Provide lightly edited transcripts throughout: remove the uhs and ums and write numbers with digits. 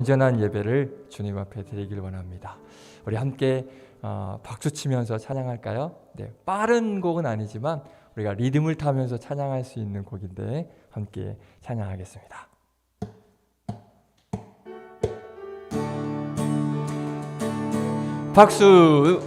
온전한 예배를 주님 앞에 드리길 원합니다. 우리 함께 박수 치면서 찬양할까요? 네, 빠른 곡은 아니지만 우리가 리듬을 타면서 찬양할 수 있는 곡인데 함께 찬양하겠습니다. 박수!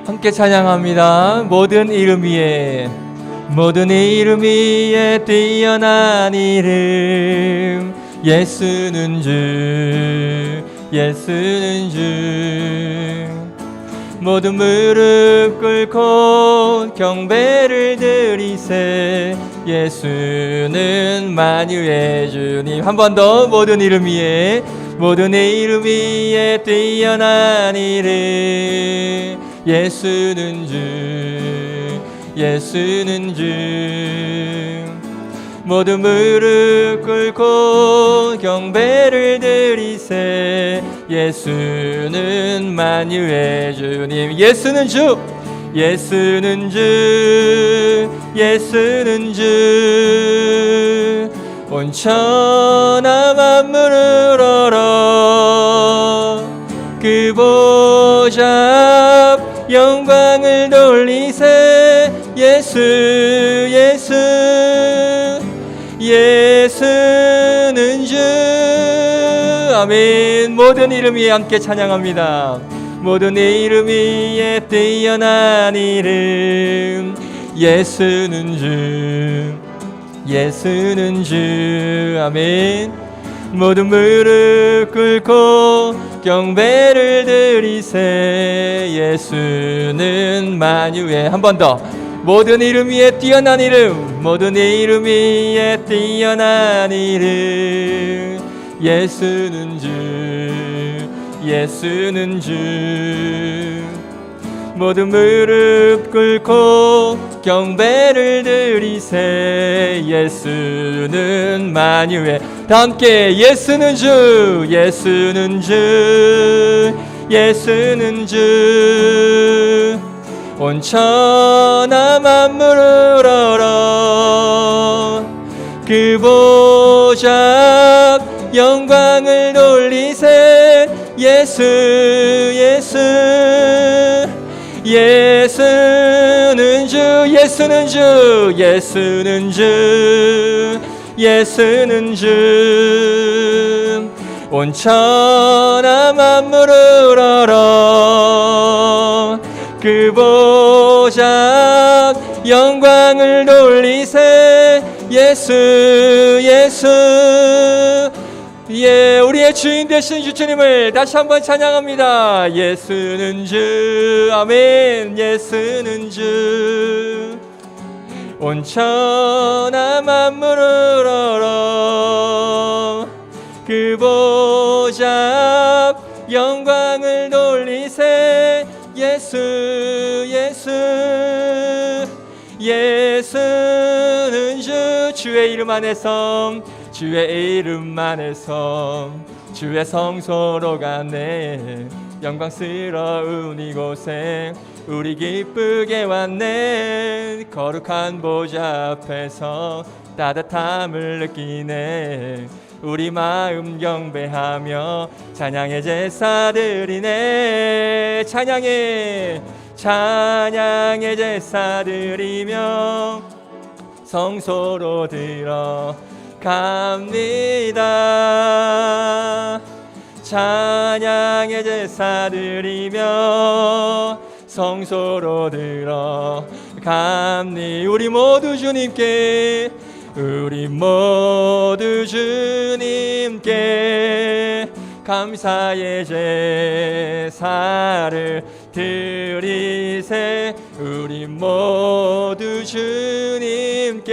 함께 찬양합니다. 모든 이름 위에, 모든 이름 위에 뛰어난 이름, 예수는 주, 예수는 주. 모든 무릎 꿇고 경배를 드리세, 예수는 만유의 주님. 한 번 더. 모든 이름 위에, 모든 이름 위에 뛰어난 이름, 예수는 주, 예수는 주. 모두 무릎 꿇고 경배를 드리세, 예수는 만유의 주님. 예수는 주, 예수는 주, 예수는 주. 온 천하 만물을 얼어 그 보좌 앞 영광을 돌리세, 예수, 예수, 예수는 주. 아멘. 모든 이름 위에 함께 찬양합니다. 모든 이름 위에 뛰어난 이름, 예수는 주, 예수는 주. 아멘. 모든 무릎 꿇고 경배를 드리세, 예수는 만유의. 한 번 더. 모든 이름 위에 뛰어난 이름, 모든 이름 위에 뛰어난 이름, 예수는 주, 예수는 주. 모든 무릎 꿇고 경배를 드리세, 예수는 만유의. 다 함께. 예수는 주, 예수는 주, 예수는 주. 온 천하 만물을 얼어 그 보좌 앞 영광을 돌리세, 예수, 예수, 예수는 주, 예수는 주, 예수는 주, 예수는 주. 온 천하 만물을 얼어 그 보좌 영광을 돌리세, 예수, 예수. 예, 우리의 주인 되신 주님을 다시 한번 찬양합니다. 예수는 주, 아멘. 예수는 주. 온 천하 만물을 얼어 그 보좌 영광을 돌리세, 예수, 예수, 예수는 주. 주의 이름 안에서, 주의 이름 안에서 주의 성소로 가네, 영광스러운 이곳에 우리 기쁘게 왔네. 거룩한 보좌 앞에서 따뜻함을 느끼네. 우리 마음 경배하며 찬양의 제사 드리네. 찬양의, 찬양의 제사 드리며 성소로 들어갑니다. 찬양의 제사 드리며 성소로 들어갑니다. 우리 모두 주님께, 우리 모두 주님께 감사의 제사를 드리세. 우리 모두 주님께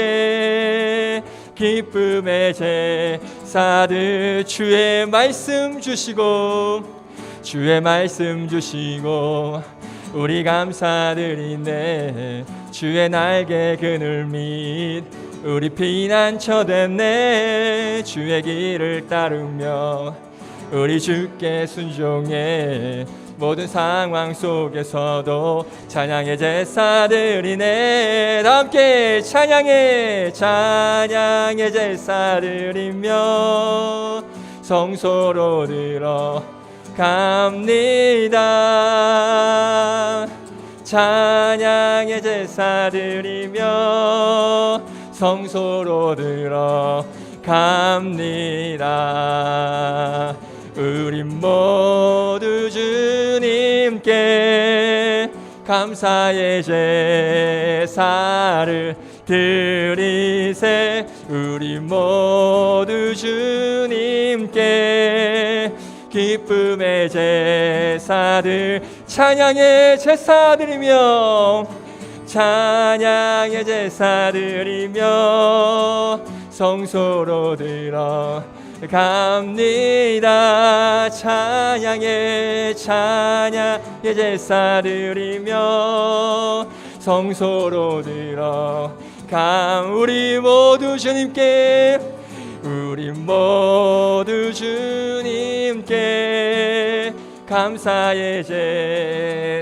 기쁨의 제사들. 주의 말씀 주시고, 주의 말씀 주시고 우리 감사드리네. 주의 날개 그늘 밑 우리 피난처 됐네. 주의 길을 따르며 우리 주께 순종해. 모든 상황 속에서도 찬양의 제사 드리네. 다 함께 찬양의 제사 드리며 성소로 들어갑니다. 찬양의 제사 드리며 성소로 들어갑니다. 우리 모두 주님께 감사의 제사를 드리세. 우리 모두 주님께 기쁨의 제사들 찬양의 제사 드리며 찬양의 제사 드리며 성소로 들어갑니다. 찬양의 제사 드리며 성소로 들어감. 우리 모두 주님께 감사의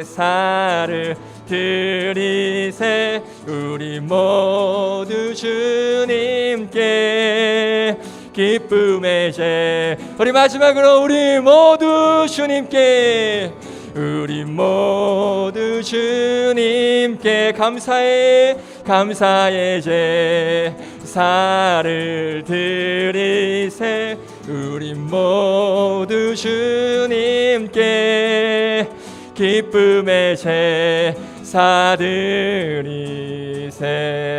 제사를 드리세. 우리 모두 주님께 기쁨의 우리 마지막으로 우리 모두 주님께 감사의 제사를 드리세. 우리 모두 주님께 기쁨의 제사 드리세.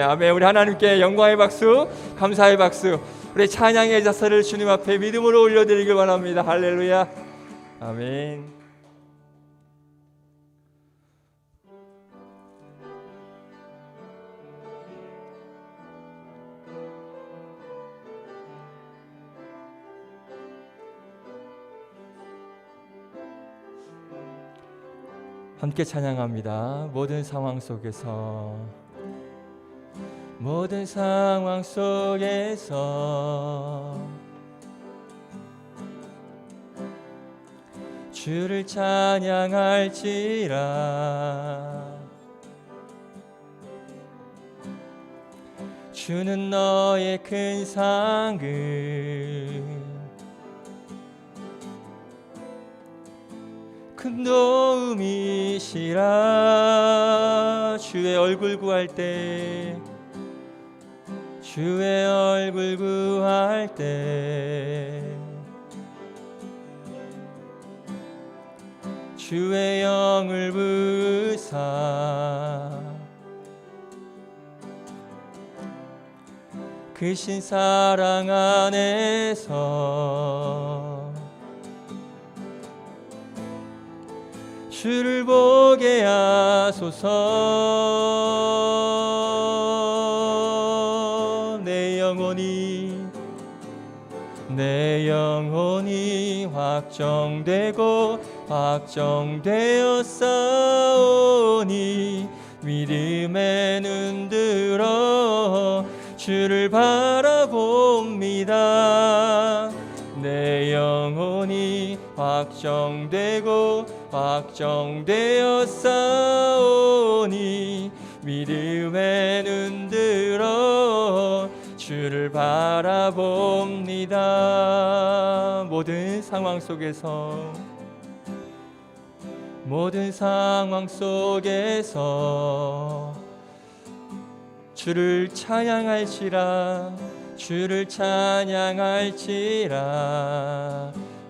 아멘. 우리 하나님께 영광의 박수, 감사의 박수, 우리 찬양의 제사를 주님 앞에 믿음으로 올려드리길 원합니다. 할렐루야. 아멘. 함께 찬양합니다. 모든 상황 속에서 주를 찬양할지라. 주는 너의 큰 상급 큰 도움이시라. 주의 얼굴 구할 때 주의 영을 부사 크신 사랑 안에서 주를 보게 하소서. 내 영혼이 확정되었사오니 믿음에 눈들어 주를 바라봅니다. 내 영혼이 확정되었사오니 믿음에 눈들어 주를 바라봅니다. 모든 상황 속에서 주를 찬양할지라.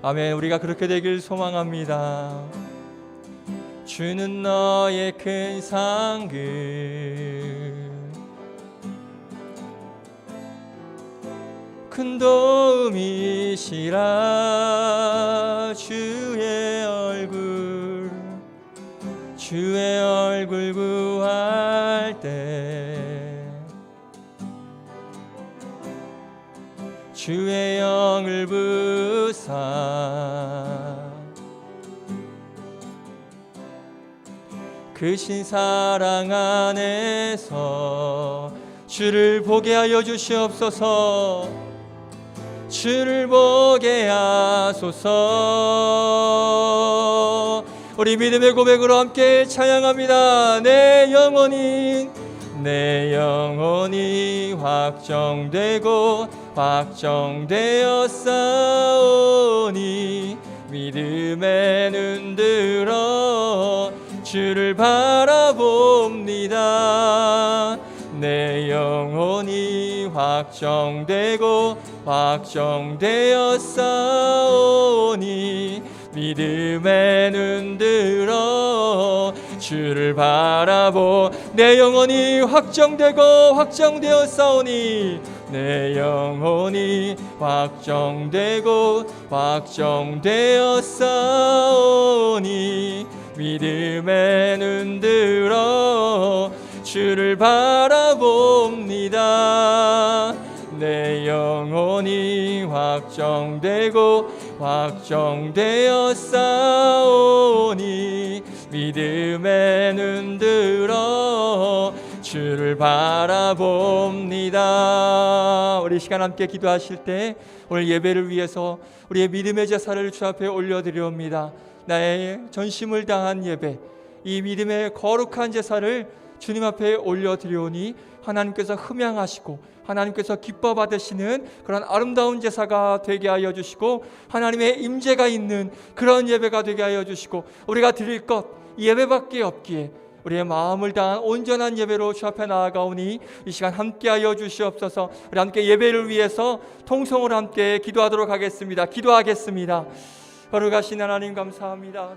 아멘. 우리가 그렇게 되길 소망합니다. 주는 너의 큰 상급 큰 도움이시라. 주의 얼굴 구할 때 주의 영을 부사 크신 사랑 안에서 주를 보게 하여 주시옵소서. 주를 보게 하소서. 우리 믿음의 고백으로 함께 찬양합니다. 내 영혼이 확정되고 확정되었사오니 믿음의 눈 들어 주를 바라봅니다. 내 영혼이 확정되고 확정되었사오니 믿음의 눈 들어 주를 바라보. 내 영혼이 확정되고 확정되었사오니 내 영혼이 확정되고 확정되었사오니 믿음의 눈 들어 주를 바라봅니다. 내 영혼이 확정되고 확정되었사오니 믿음의 눈 들어 주를 바라봅니다. 우리 시간 함께 기도하실 때 오늘 예배를 위해서 우리의 믿음의 제사를 주 앞에 올려드리옵니다. 나의 전심을 다한 예배, 이 믿음의 거룩한 제사를 주님 앞에 올려드리오니 하나님께서 흠양하시고 하나님께서 기뻐 받으시는 그런 아름다운 제사가 되게 하여 주시고 하나님의 임재가 있는 그런 예배가 되게 하여 주시고 우리가 드릴 것 예배밖에 없기에 우리의 마음을 다한 온전한 예배로 주 앞에 나아가오니 이 시간 함께 하여 주시옵소서. 우리 함께 예배를 위해서 통성으로 함께 기도하도록 하겠습니다. 기도하겠습니다. 거룩하신 하나님 감사합니다.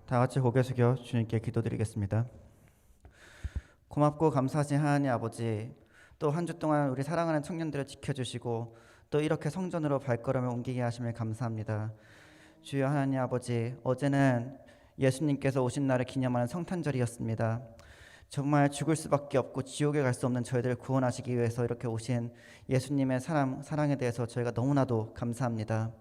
다 같이 고개 숙여 주님께 기도드리겠습니다. 고맙고 감사하신 하나님 아버지, 또 한 주 동안 우리 사랑하는 청년들을 지켜주시고 또 이렇게 성전으로 발걸음을 옮기게 하심을 감사합니다. 주여 하나님 아버지, 어제는 예수님께서 오신 날을 기념하는 성탄절이었습니다. 정말 죽을 수밖에 없고 지옥에 갈 수 없는 저희들을 구원하시기 위해서 이렇게 오신 예수님의 사랑에 대해서 저희가 너무나도 감사합니다.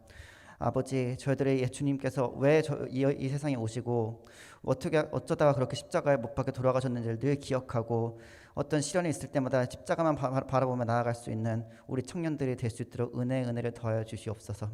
아버지, 저희들의 예수님께서 왜 이 세상에 오시고 어쩌다가 그렇게 십자가에 못 박혀 돌아가셨는지를 늘 기억하고 어떤 시련이 있을 때마다 십자가만 바라보며 나아갈 수 있는 우리 청년들이 될 수 있도록 은혜를 더하여 주시옵소서.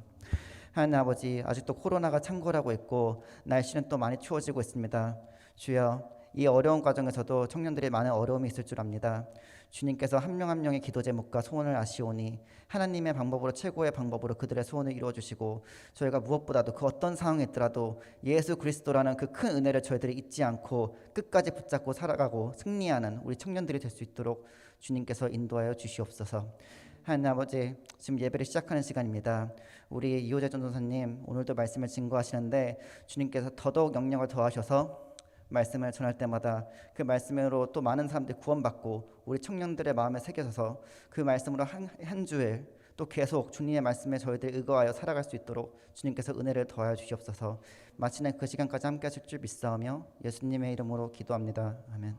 하나님 아버지, 아직도 코로나가 창궐하고 있고 날씨는 또 많이 추워지고 있습니다. 주여, 이 어려운 과정에서도 청년들이 많은 어려움이 있을 줄 압니다. 주님께서 한 명 한 명의 기도 제목과 소원을 아시오니 하나님의 방법으로, 최고의 방법으로 그들의 소원을 이루어주시고 저희가 무엇보다도 그 어떤 상황에 있더라도 예수 그리스도라는 그 큰 은혜를 저희들이 잊지 않고 끝까지 붙잡고 살아가고 승리하는 우리 청년들이 될 수 있도록 주님께서 인도하여 주시옵소서. 하나님 아버지, 지금 예배를 시작하는 시간입니다. 우리 이호재 전도사님 오늘도 말씀을 증거하시는데 주님께서 더더욱 영향을 더하셔서 말씀을 전할 때마다 그 말씀으로 또 많은 사람들이 구원받고 우리 청년들의 마음에 새겨져서 그 말씀으로 한 주일 또 계속 주님의 말씀에 저희들이 의거하여 살아갈 수 있도록 주님께서 은혜를 더하여 주시옵소서. 마치는 그 시간까지 함께 하실 줄 믿사오며 예수님의 이름으로 기도합니다. 아멘.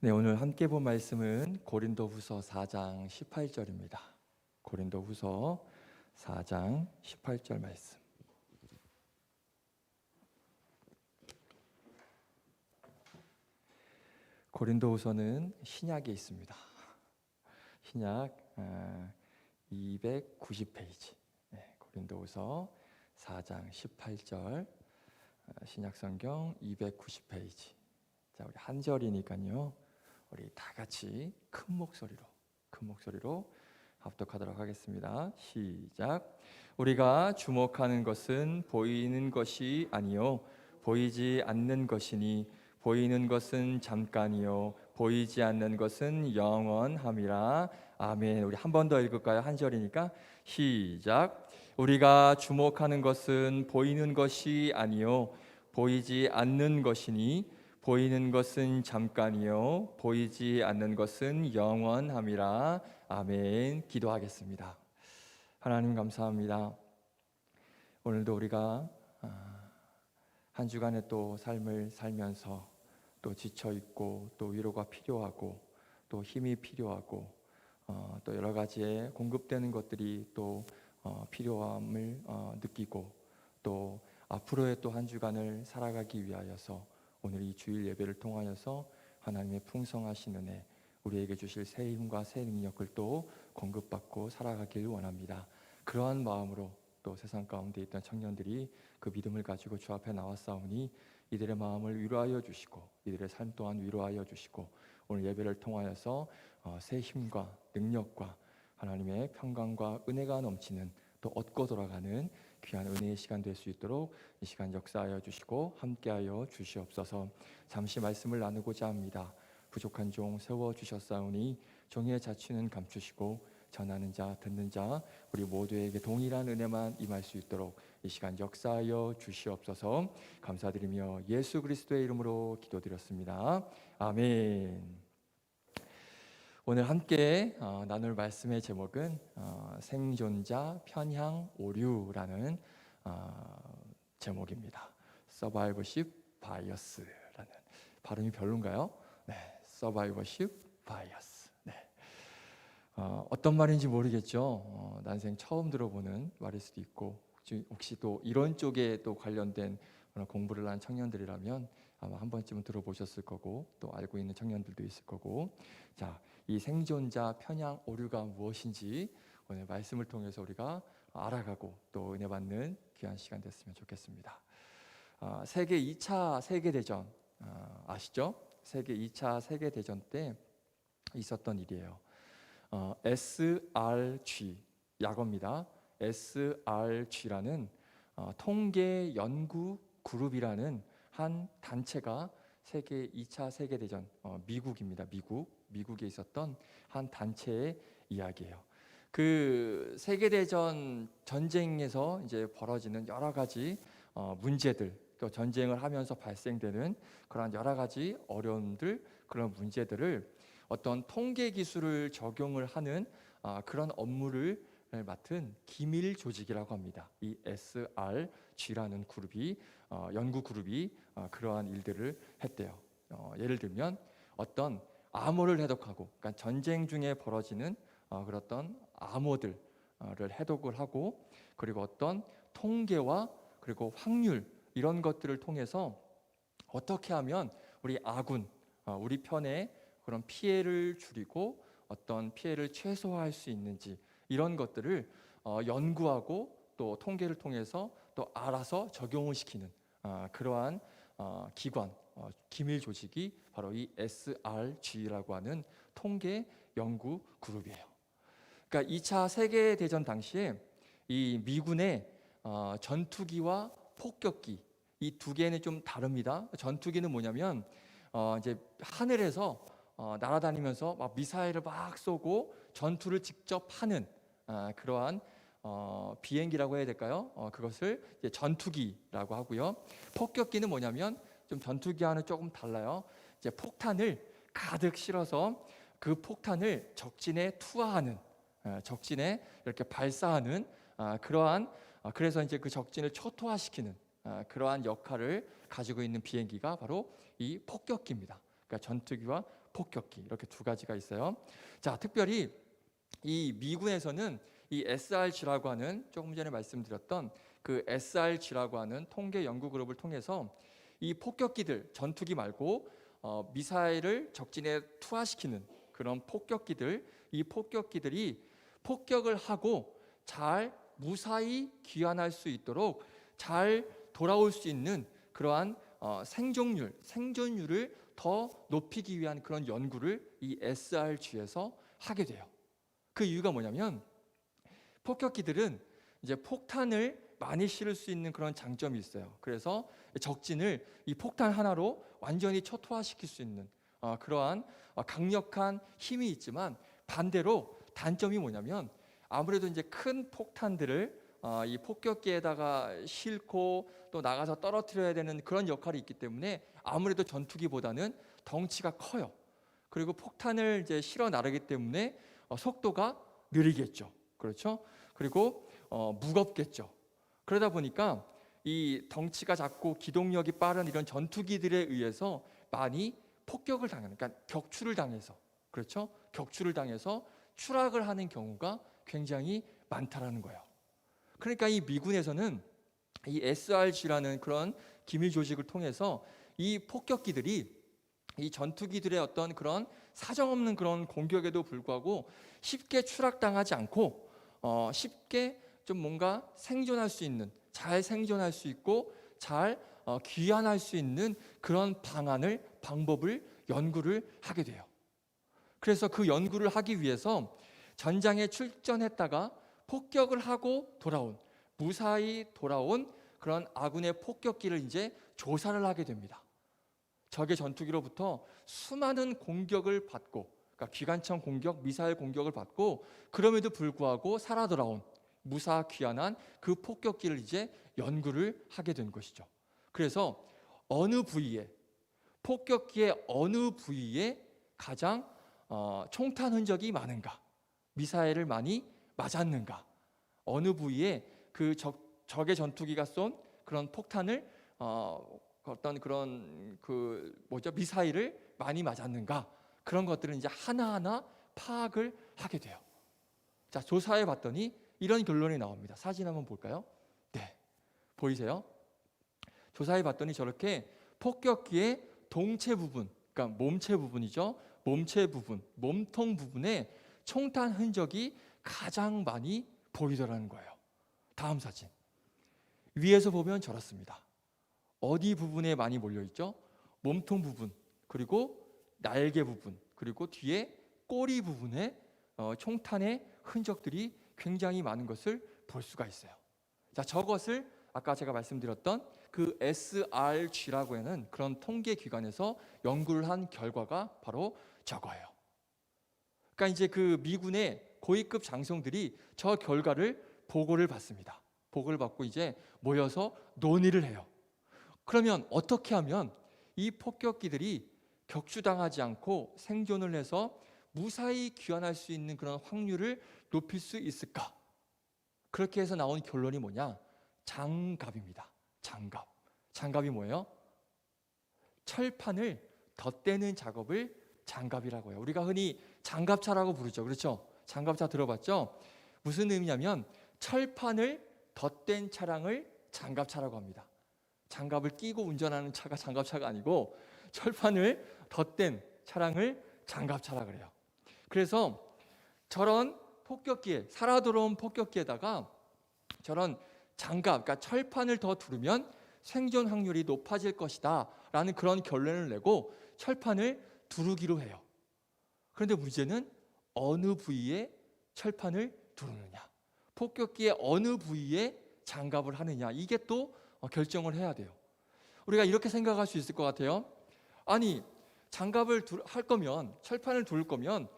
네, 오늘 함께 본 말씀은 고린도후서 4장 18절입니다. 고린도후서 4장 18절 말씀. 고린도후서는 신약에 있습니다. 신약 290페이지. 네, 고린도후서 4장 18절 신약성경 290페이지. 자, 우리 한 절이니까요. 우리 다 같이 큰 목소리로 합독하도록 하겠습니다. 시작. 우리가 주목하는 것은 보이는 것이 아니요 보이지 않는 것이니 보이는 것은 잠깐이요 보이지 않는 것은 영원함이라. 아멘. 우리 한 번 더 읽을까요? 한 절이니까 시작. 우리가 주목하는 것은 보이는 것이 아니요 보이지 않는 것이니 보이는 것은 잠깐이요 보이지 않는 것은 영원함이라. 아멘. 기도하겠습니다. 하나님 감사합니다. 오늘도 우리가 한 주간의 또 삶을 살면서 또 지쳐 있고 또 위로가 필요하고 또 힘이 필요하고 또 여러 가지의 공급되는 것들이 또 필요함을 느끼고 또 앞으로의 또 한 주간을 살아가기 위하여서 오늘 이 주일 예배를 통하여서 하나님의 풍성하신 은혜, 우리에게 주실 새 힘과 새 능력을 또 공급받고 살아가길 원합니다. 그러한 마음으로 또 세상 가운데 있던 청년들이 그 믿음을 가지고 주 앞에 나왔사오니 이들의 마음을 위로하여 주시고 이들의 삶 또한 위로하여 주시고 오늘 예배를 통하여서 새 힘과 능력과 하나님의 평강과 은혜가 넘치는 또 얻고 돌아가는 귀한 은혜의 시간 될 수 있도록 이 시간 역사하여 주시고 함께하여 주시옵소서. 잠시 말씀을 나누고자 합니다. 부족한 종 세워주셨사오니 종의 자취는 감추시고 전하는 자 듣는 자 우리 모두에게 동일한 은혜만 임할 수 있도록 이 시간 역사하여 주시옵소서. 감사드리며 예수 그리스도의 이름으로 기도드렸습니다. 아멘. 오늘 함께 나눌 말씀의 제목은 생존자 편향 오류라는 제목입니다. Survivorship Bias라는 발음이 별론가요? 네, Survivorship Bias. 네. 어떤 말인지 모르겠죠. 난생 처음 들어보는 말일 수도 있고 혹시 또 이런 쪽에 또 관련된 공부를 한 청년들이라면 아마 한 번쯤은 들어보셨을 거고 또 알고 있는 청년들도 있을 거고. 자, 이 생존자 편향 오류가 무엇인지 오늘 말씀을 통해서 우리가 알아가고 또 은혜 받는 귀한 시간 됐으면 좋겠습니다. 세계 2차 세계대전 아시죠? 세계 2차 세계대전 때 있었던 일이에요. SRG 약어입니다. SRG라는 통계 연구 그룹이라는 한 단체가 세계 2차 세계대전 미국입니다. 미국에 있었던 한 단체의 이야기예요. 그 세계대전 전쟁에서 이제 벌어지는 여러 가지 문제들 또 전쟁을 하면서 발생되는 그런 여러 가지 어려움들 그런 문제들을 어떤 통계 기술을 적용을 하는 그런 업무를 맡은 기밀 조직이라고 합니다. 이 SRG라는 그룹이 연구 그룹이 그러한 일들을 했대요. 예를 들면 어떤 암호를 해독하고, 그러니까 전쟁 중에 벌어지는 그런 암호들을 해독을 하고, 그리고 어떤 통계와 그리고 확률 이런 것들을 통해서 어떻게 하면 우리 아군, 우리 편의 그런 피해를 줄이고 어떤 피해를 최소화할 수 있는지 이런 것들을 연구하고 또 통계를 통해서 또 알아서 적용을 시키는 그러한 기관, 기밀 조직이 바로 이 SRG라고 하는 통계 연구 그룹이에요. 그러니까 2차 세계 대전 당시에 이 미군의 전투기와 폭격기 이 두 개는 좀 다릅니다. 전투기는 뭐냐면 이제 하늘에서 날아다니면서 막 미사일을 막 쏘고 전투를 직접 하는 그러한 비행기라고 해야 될까요? 그것을 이제 전투기라고 하고요. 폭격기는 뭐냐면 좀 전투기와는 조금 달라요. 이제 폭탄을 가득 실어서 그 폭탄을 적진에 투하하는, 적진에 이렇게 발사하는 그러한 그래서 이제 그 적진을 초토화시키는 그러한 역할을 가지고 있는 비행기가 바로 이 폭격기입니다. 그러니까 전투기와 폭격기 이렇게 두 가지가 있어요. 자, 특별히 이 미군에서는 이 SRG라고 하는 조금 전에 말씀드렸던 그 SRG라고 하는 통계 연구 그룹을 통해서 이 폭격기들 전투기 말고 미사일을 적진에 투하시키는 그런 폭격기들 이 폭격기들이 폭격을 하고 잘 무사히 귀환할 수 있도록 잘 돌아올 수 있는 그러한 생존율을 더 높이기 위한 그런 연구를 이 SRG에서 하게 돼요. 그 이유가 뭐냐면 폭격기들은 이제 폭탄을 많이 실을 수 있는 그런 장점이 있어요. 그래서 적진을 이 폭탄 하나로 완전히 초토화시킬 수 있는 그러한 강력한 힘이 있지만, 반대로 단점이 뭐냐면 아무래도 이제 큰 폭탄들을 이 폭격기에다가 싣고 또 나가서 떨어뜨려야 되는 그런 역할이 있기 때문에 아무래도 전투기보다는 덩치가 커요. 그리고 폭탄을 이제 실어 나르기 때문에 속도가 느리겠죠. 그렇죠? 그리고 무겁겠죠. 그러다 보니까 이 덩치가 작고 기동력이 빠른 이런 전투기들에 의해서 많이 폭격을 당하는, 그러니까 격추를 당해서, 그렇죠? 격추를 당해서 추락을 하는 경우가 굉장히 많다라는 거예요. 그러니까 이 미군에서는 이 SRG라는 그런 기밀 조직을 통해서 이 폭격기들이 이 전투기들의 어떤 그런 사정없는 그런 공격에도 불구하고 쉽게 추락당하지 않고 쉽게 좀 뭔가 생존할 수 있는, 잘 생존할 수 있고 잘 귀환할 수 있는 그런 방법을 연구를 하게 돼요. 그래서 그 연구를 하기 위해서 전장에 출전했다가 폭격을 하고 무사히 돌아온 그런 아군의 폭격기를 이제 조사를 하게 됩니다. 적의 전투기로부터 수많은 공격을 받고, 그러니까 기관총 공격, 미사일 공격을 받고, 그럼에도 불구하고 살아 돌아온 무사 귀환한 그 폭격기를 이제 연구를 하게 된 것이죠. 그래서 폭격기의 어느 부위에 가장 총탄 흔적이 많은가, 미사일을 많이 맞았는가, 어느 부위에 그 적의 전투기가 쏜 그런 폭탄을 어떤 그런 미사일을 많이 맞았는가, 그런 것들은 이제 하나하나 파악을 하게 돼요. 자, 조사해 봤더니 이런 결론이 나옵니다. 사진 한번 볼까요? 네, 보이세요? 조사해 봤더니 저렇게 폭격기의 동체 부분, 그러니까 몸체 부분이죠. 몸체 부분, 몸통 부분에 총탄 흔적이 가장 많이 보이더라는 거예요. 다음 사진. 위에서 보면 저렇습니다. 어디 부분에 많이 몰려있죠? 몸통 부분, 그리고 날개 부분, 그리고 뒤에 꼬리 부분에 총탄의 흔적들이 굉장히 많은 것을 볼 수가 있어요. 자, 저것을 아까 제가 말씀드렸던 그 SRG라고 하는 그런 통계 기관에서 연구를 한 결과가 바로 저거예요. 그러니까 이제 그 미군의 고위급 장성들이 저 결과를 보고를 받습니다. 보고를 받고 이제 모여서 논의를 해요. 그러면 어떻게 하면 이 폭격기들이 격추당하지 않고 생존을 해서 무사히 귀환할 수 있는 그런 확률을 높일 수 있을까? 그렇게 해서 나온 결론이 뭐냐? 장갑입니다. 장갑이 뭐예요? 철판을 덧대는 작업을 장갑이라고 해요. 우리가 흔히 장갑차라고 부르죠. 그렇죠? 장갑차 들어봤죠? 무슨 의미냐면 철판을 덧댄 차량을 장갑차라고 합니다. 장갑을 끼고 운전하는 차가 장갑차가 아니고 철판을 덧댄 차량을 장갑차라 그래요. 그래서 저런 폭격기에, 살아 돌아온 폭격기에다가 저런 장갑, 그러니까 철판을 더 두르면 생존 확률이 높아질 것이다 라는 그런 결론을 내고 철판을 두르기로 해요. 그런데 문제는 어느 부위에 철판을 두르느냐, 폭격기의 어느 부위에 장갑을 하느냐, 이게 또 결정을 해야 돼요. 우리가 이렇게 생각할 수 있을 것 같아요. 아니, 장갑을 할 거면, 철판을 두를 거면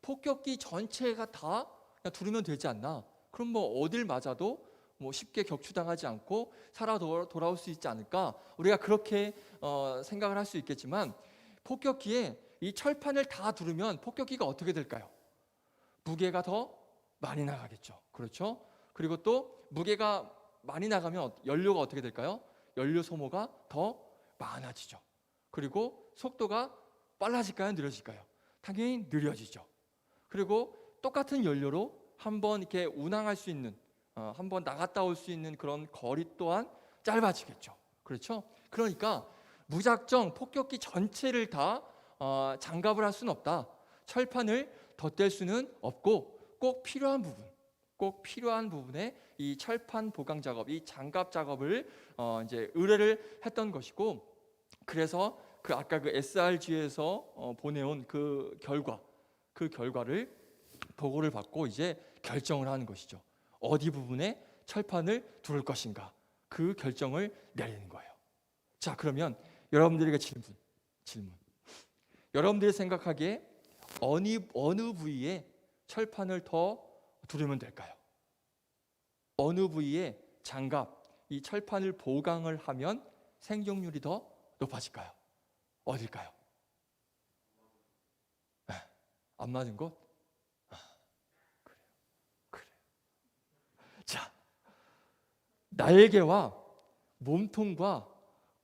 폭격기 전체가 다 그냥 두르면 되지 않나? 그럼 뭐 어딜 맞아도 뭐 쉽게 격추당하지 않고 살아 돌아올 수 있지 않을까? 우리가 그렇게 생각을 할 수 있겠지만, 폭격기에 이 철판을 다 두르면 폭격기가 어떻게 될까요? 무게가 더 많이 나가겠죠. 그렇죠? 그리고 또 무게가 많이 나가면 연료가 어떻게 될까요? 연료 소모가 더 많아지죠. 그리고 속도가 빨라질까요? 느려질까요? 당연히 느려지죠. 그리고 똑같은 연료로 한번 이렇게 운항할 수 있는, 한번 나갔다 올 수 있는 그런 거리 또한 짧아지겠죠. 그렇죠? 그러니까 무작정 폭격기 전체를 다 장갑을 할 수는 없다. 철판을 덧댈 수는 없고 꼭 필요한 부분, 꼭 필요한 부분에 이 철판 보강 작업, 이 장갑 작업을 이제 의뢰를 했던 것이고, 그래서 아까 그 SRG에서 보내온 그 결과를 보고를 받고 이제 결정을 하는 것이죠. 어디 부분에 철판을 두를 것인가, 그 결정을 내리는 거예요. 자, 그러면 여러분들에게 질문. 여러분들이 생각하기에 어느 부위에 철판을 더 두르면 될까요? 어느 부위에 장갑, 이 철판을 보강을 하면 생존율이 더 높아질까요? 어딜까요? 안 맞은 곳? 그래요. 자, 날개와 몸통과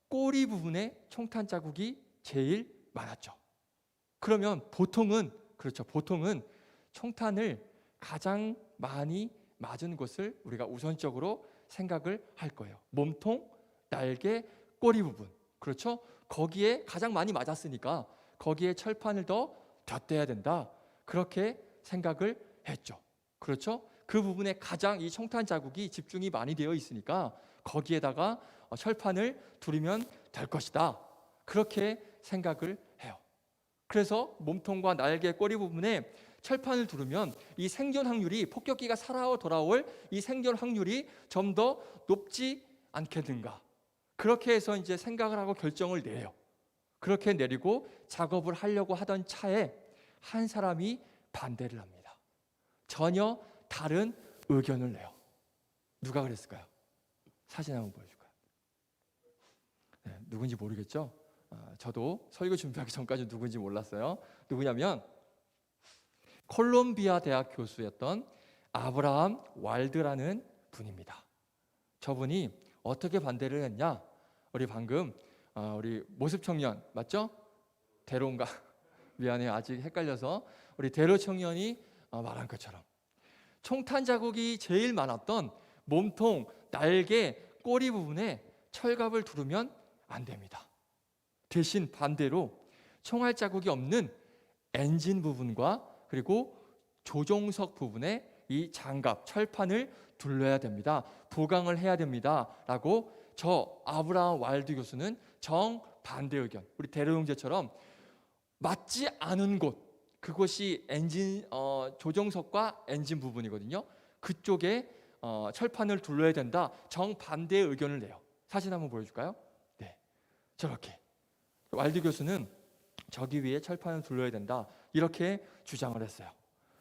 꼬리 부분에 총탄 자국이 제일 많았죠. 그러면 보통은 총탄을 가장 많이 맞은 곳을 우리가 우선적으로 생각을 할 거예요. 몸통, 날개, 꼬리 부분. 그렇죠? 거기에 가장 많이 맞았으니까 거기에 철판을 더 덧대야 된다. 그렇게 생각을 했죠. 그렇죠? 그 부분에 가장 이 총탄 자국이 집중이 많이 되어 있으니까 거기에다가 철판을 두르면 될 것이다. 그렇게 생각을 해요. 그래서 몸통과 날개, 꼬리 부분에 철판을 두르면 이 생존 확률이, 폭격기가 살아 돌아올 이 생존 확률이 좀 더 높지 않겠는가. 그렇게 해서 이제 생각을 하고 결정을 내요. 그렇게 내리고 작업을 하려고 하던 차에 한 사람이 반대를 합니다. 전혀 다른 의견을 내요. 누가 그랬을까요? 사진 한번 보여줄까요? 네, 누군지 모르겠죠? 저도 설교 준비하기 전까지 누군지 몰랐어요. 누구냐면 콜롬비아 대학 교수였던 아브라함 왈드라는 분입니다. 저분이 어떻게 반대를 했냐? 우리 방금 우리 모습 청년 맞죠? 대로인가? 미안해요, 아직 헷갈려서. 우리 대로 청년이 말한 것처럼 총탄 자국이 제일 많았던 몸통, 날개, 꼬리 부분에 철갑을 두르면 안 됩니다. 대신 반대로 총알 자국이 없는 엔진 부분과 그리고 조종석 부분에 이 장갑, 철판을 둘러야 됩니다. 보강을 해야 됩니다. 라고 저 아브라함 와일드 교수는 정반대 의견, 우리 대로 형제처럼 맞지 않은 곳, 그곳이 엔진 조종석과 엔진 부분이거든요. 그쪽에 철판을 둘러야 된다. 정반대의 의견을 내요. 사진 한번 보여줄까요? 네, 저렇게 와일드 교수는 저기 위에 철판을 둘러야 된다. 이렇게 주장을 했어요.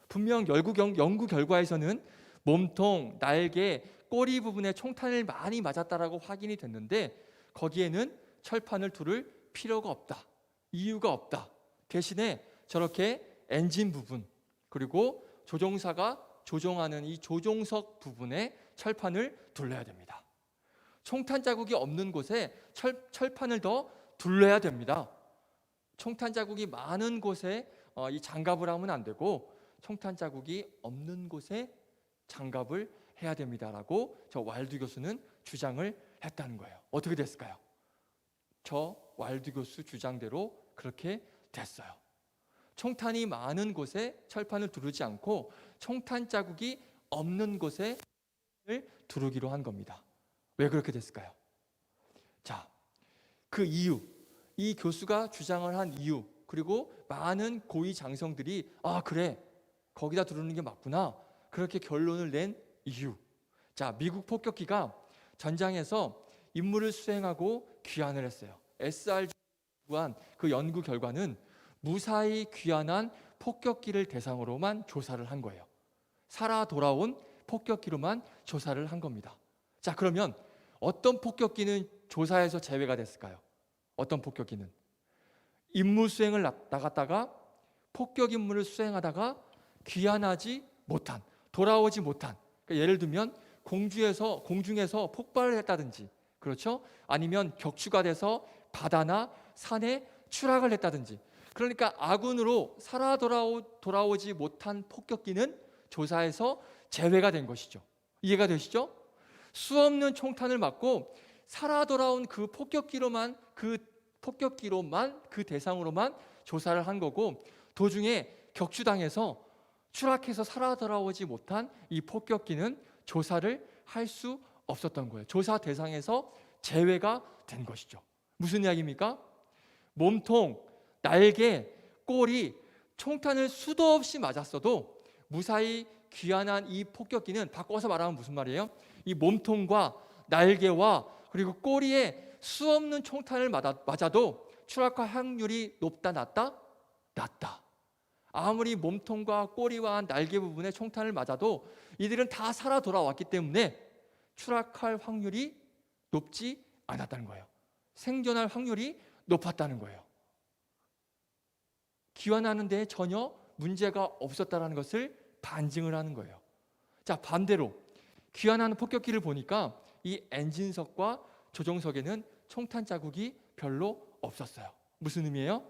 분명 연구 결과에서는 몸통, 날개, 꼬리 부분에 총탄을 많이 맞았다라고 확인이 됐는데 거기에는 철판을 두를 필요가 없다. 이유가 없다. 대신에 저렇게 엔진 부분 그리고 조종사가 조종하는 이 조종석 부분에 철판을 둘러야 됩니다. 총탄 자국이 없는 곳에 철판을 더 둘러야 됩니다. 총탄 자국이 많은 곳에 이 장갑을 하면 안 되고 총탄 자국이 없는 곳에 장갑을 해야 됩니다라고 저 와일드 교수는 주장을 했다는 거예요. 어떻게 됐을까요? 저 와일드 교수 주장대로 그렇게 됐어요. 총탄이 많은 곳에 철판을 두르지 않고 총탄 자국이 없는 곳에 두르기로 한 겁니다. 왜 그렇게 됐을까요? 자, 그 이유, 이 교수가 주장을 한 이유, 그리고 많은 고위 장성들이 그래, 거기다 두르는 게 맞구나, 그렇게 결론을 낸 이유. 자, 미국 폭격기가 전장에서 임무를 수행하고 귀환을 했어요. SRG 구한 그 연구 결과는 무사히 귀환한 폭격기를 대상으로만 조사를 한 거예요. 살아 돌아온 폭격기로만 조사를 한 겁니다. 자, 그러면 어떤 폭격기는 조사에서 제외가 됐을까요? 어떤 폭격기는 임무 수행을 나갔다가 폭격 임무를 수행하다가 귀환하지 못한, 돌아오지 못한, 그러니까 예를 들면 공중에서 폭발을 했다든지, 그렇죠? 아니면 격추가 돼서 바다나 산에 추락을 했다든지, 그러니까 아군으로 살아 돌아오지 못한 폭격기는 조사에서 제외가 된 것이죠. 이해가 되시죠? 수없는 총탄을 맞고 살아 돌아온 그 폭격기로만 그 대상으로만 조사를 한 거고, 도중에 격추당해서 추락해서 살아 돌아오지 못한 이 폭격기는 조사를 할 수 없었던 거예요. 조사 대상에서 제외가 된 것이죠. 무슨 이야기입니까? 몸통, 날개, 꼬리, 총탄을 수도 없이 맞았어도 무사히 귀환한 이 폭격기는, 바꿔서 말하면 무슨 말이에요? 이 몸통과 날개와 그리고 꼬리에 수없는 총탄을 맞아도 추락할 확률이 높다, 낮다? 낮다. 아무리 몸통과 꼬리와 날개 부분에 총탄을 맞아도 이들은 다 살아 돌아왔기 때문에 추락할 확률이 높지 않았다는 거예요. 생존할 확률이 높았다는 거예요. 귀환하는 데 전혀 문제가 없었다는 것을 반증을 하는 거예요. 자, 반대로 귀환하는 폭격기를 보니까 이 엔진석과 조종석에는 총탄 자국이 별로 없었어요. 무슨 의미예요?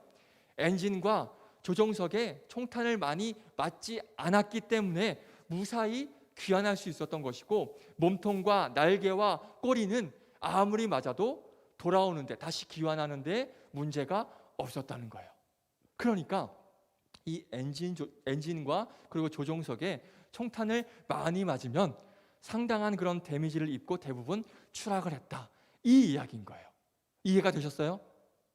엔진과 조종석에 총탄을 많이 맞지 않았기 때문에 무사히 귀환할 수 있었던 것이고, 몸통과 날개와 꼬리는 아무리 맞아도 돌아오는데, 다시 귀환하는데 문제가 없었다는 거예요. 그러니까 이 엔진과 그리고 조종석에 총탄을 많이 맞으면 상당한 그런 데미지를 입고 대부분 추락을 했다, 이 이야기인 거예요. 이해가 되셨어요?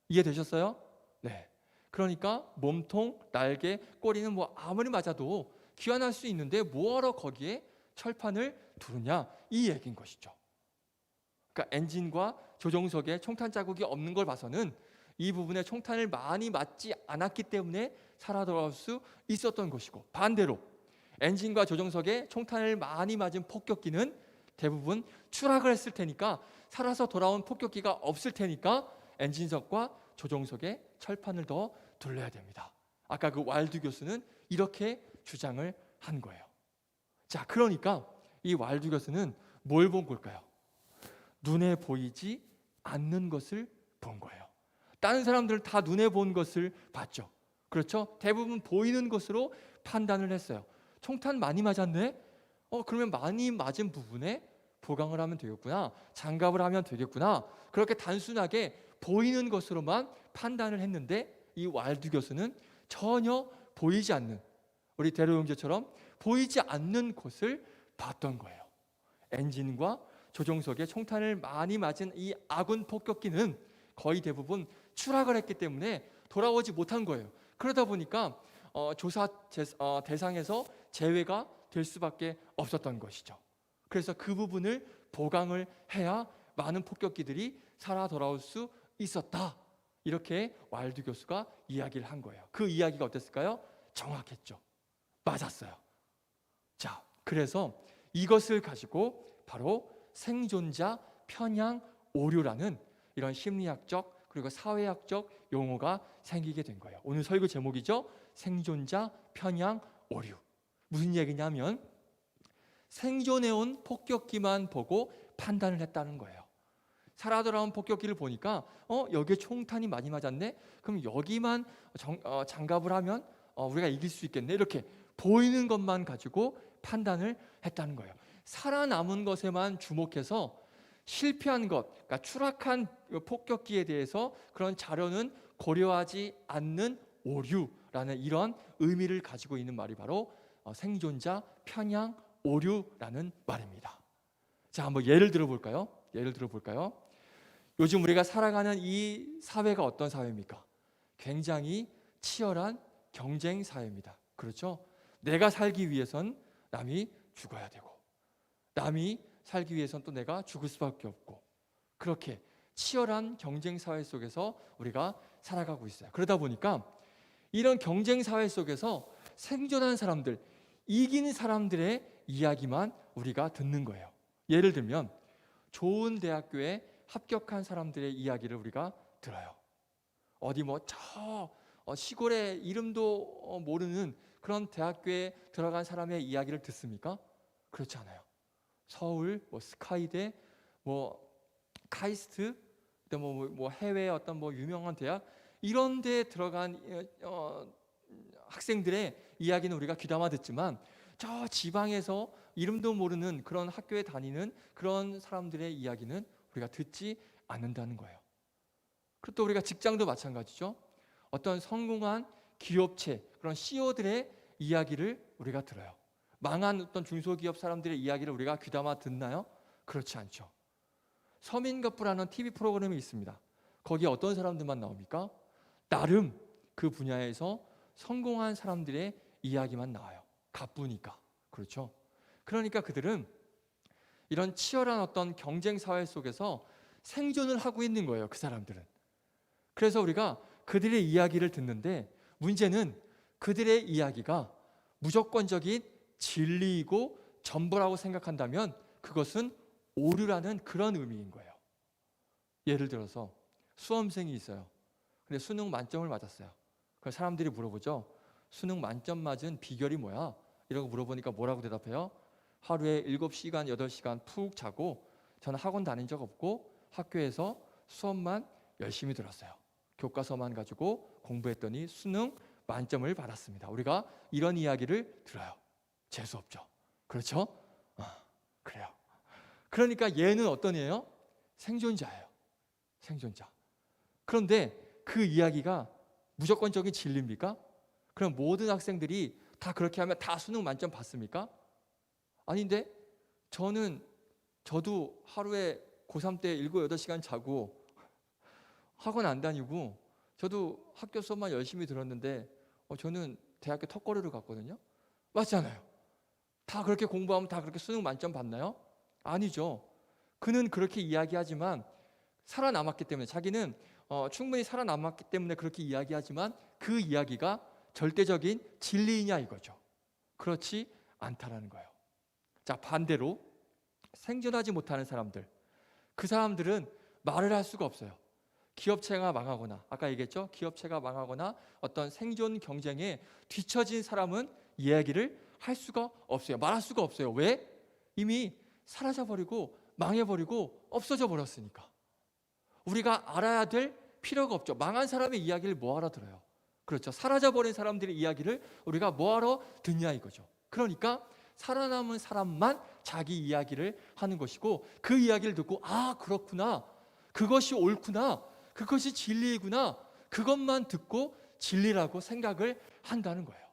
이해되셨어요? 네. 그러니까 몸통, 날개, 꼬리는 뭐 아무리 맞아도 귀환할 수 있는데 뭐하러 거기에 철판을 두느냐, 이 얘기인 것이죠. 그러니까 엔진과 조종석에 총탄 자국이 없는 걸 봐서는 이 부분에 총탄을 많이 맞지 않았기 때문에 살아 돌아올 수 있었던 것이고, 반대로 엔진과 조종석에 총탄을 많이 맞은 폭격기는 대부분 추락을 했을 테니까, 살아서 돌아온 폭격기가 없을 테니까 엔진석과 조종석에 철판을 더 둘러야 됩니다. 아까 그 왈두 교수는 이렇게 주장을 한 거예요. 자, 그러니까 이 왈두 교수는 뭘 본 걸까요? 눈에 보이지 않는 것을 본 거예요. 다른 사람들은 다 눈에 본 것을 봤죠. 그렇죠? 대부분 보이는 것으로 판단을 했어요. 총탄 많이 맞았네? 그러면 많이 맞은 부분에 보강을 하면 되겠구나, 장갑을 하면 되겠구나, 그렇게 단순하게 보이는 것으로만 판단을 했는데, 이 왈두 교수는 전혀 보이지 않는, 우리 대로 형제처럼 보이지 않는 것을 봤던 거예요. 엔진과 조종석에 총탄을 많이 맞은 이 아군 폭격기는 거의 대부분 추락을 했기 때문에 돌아오지 못한 거예요. 그러다 보니까 조사 대상에서 제외가 될 수밖에 없었던 것이죠. 그래서 그 부분을 보강을 해야 많은 폭격기들이 살아 돌아올 수 있었다, 이렇게 왈두 교수가 이야기를 한 거예요. 그 이야기가 어땠을까요? 정확했죠. 맞았어요. 자, 그래서 이것을 가지고 바로 생존자 편향 오류라는 이런 심리학적 그리고 사회학적 용어가 생기게 된 거예요. 오늘 설교 제목이죠. 생존자 편향 오류. 무슨 얘기냐면 생존해온 폭격기만 보고 판단을 했다는 거예요. 살아 돌아온 폭격기를 보니까 여기에 총탄이 많이 맞았네? 그럼 여기만 장갑을 하면 우리가 이길 수 있겠네? 이렇게 보이는 것만 가지고 판단을 했다는 거예요. 살아남은 것에만 주목해서 실패한 것, 그러니까 추락한 폭격기에 대해서 그런 자료는 고려하지 않는 오류라는 이런 의미를 가지고 있는 말이 바로 생존자 편향 오류라는 말입니다. 자, 한번 예를 들어볼까요? 요즘 우리가 살아가는 이 사회가 어떤 사회입니까? 굉장히 치열한 경쟁 사회입니다. 그렇죠? 내가 살기 위해선 남이 죽어야 되고, 남이 살기 위해선 또 내가 죽을 수밖에 없고, 그렇게 치열한 경쟁 사회 속에서 우리가 살아가고 있어요. 그러다 보니까 이런 경쟁 사회 속에서 생존한 사람들, 이긴 사람들의 이야기만 우리가 듣는 거예요. 예를 들면 좋은 대학교에 합격한 사람들의 이야기를 우리가 들어요. 어디 저 시골의 이름도 모르는 그런 대학교에 들어간 사람의 이야기를 듣습니까? 그렇지 않아요. 서울, 스카이대, 카이스트, 해외 어떤 유명한 대학, 이런 데 들어간 학생들의 이야기는 우리가 귀담아 듣지만, 저 지방에서 이름도 모르는 그런 학교에 다니는 그런 사람들의 이야기는 우리가 듣지 않는다는 거예요. 그리고 또 우리가 직장도 마찬가지죠. 어떤 성공한 기업체, 그런 CEO들의 이야기를 우리가 들어요. 망한 어떤 중소기업 사람들의 이야기를 우리가 귀담아 듣나요? 그렇지 않죠. 서민갑부라는 TV 프로그램이 있습니다. 거기에 어떤 사람들만 나옵니까? 나름 그 분야에서 성공한 사람들의 이야기만 나와요. 갑부니까. 그렇죠? 그러니까 그들은 이런 치열한 어떤 경쟁 사회 속에서 생존을 하고 있는 거예요. 그 사람들은. 그래서 우리가 그들의 이야기를 듣는데 문제는 그들의 이야기가 무조건적인 진리이고 전부라고 생각한다면 그것은 오류라는 그런 의미인 거예요. 예를 들어서 수험생이 있어요. 근데 수능 만점을 맞았어요. 그래서 사람들이 물어보죠. 수능 만점 맞은 비결이 뭐야? 이러고 물어보니까 뭐라고 대답해요? 하루에 7시간, 8시간 푹 자고 저는 학원 다닌 적 없고 학교에서 수업만 열심히 들었어요. 교과서만 가지고 공부했더니 수능 만점을 받았습니다. 우리가 이런 이야기를 들어요. 재수 없죠. 그렇죠? 그래요. 그러니까 얘는 어떤 애예요? 생존자예요. 생존자. 그런데 그 이야기가 무조건적인 진리입니까? 그럼 모든 학생들이 다 그렇게 하면 다 수능 만점 받습니까? 아닌데 저도 하루에 고3 때 7, 8시간 자고 학원 안 다니고 저도 학교 수업만 열심히 들었는데 저는 대학교 턱걸이로 갔거든요. 맞잖아요. 다 그렇게 공부하면 다 그렇게 수능 만점 받나요? 아니죠. 그는 그렇게 이야기하지만 살아남았기 때문에 자기는 충분히 살아남았기 때문에 그렇게 이야기하지만 그 이야기가 절대적인 진리이냐 이거죠. 그렇지 않다라는 거예요. 자, 반대로 생존하지 못하는 사람들, 그 사람들은 말을 할 수가 없어요. 기업체가 망하거나 아까 얘기했죠? 기업체가 망하거나 어떤 생존 경쟁에 뒤처진 사람은 이야기를 할 수가 없어요. 말할 수가 없어요. 왜? 이미 사라져버리고 망해버리고 없어져 버렸으니까. 우리가 알아야 될 필요가 없죠. 망한 사람의 이야기를 뭐하러 들어요? 그렇죠. 사라져버린 사람들의 이야기를 우리가 뭐하러 듣냐 이거죠. 그러니까 살아남은 사람만 자기 이야기를 하는 것이고 그 이야기를 듣고 그렇구나. 그것이 옳구나. 그것이 진리이구나. 그것만 듣고 진리라고 생각을 한다는 거예요.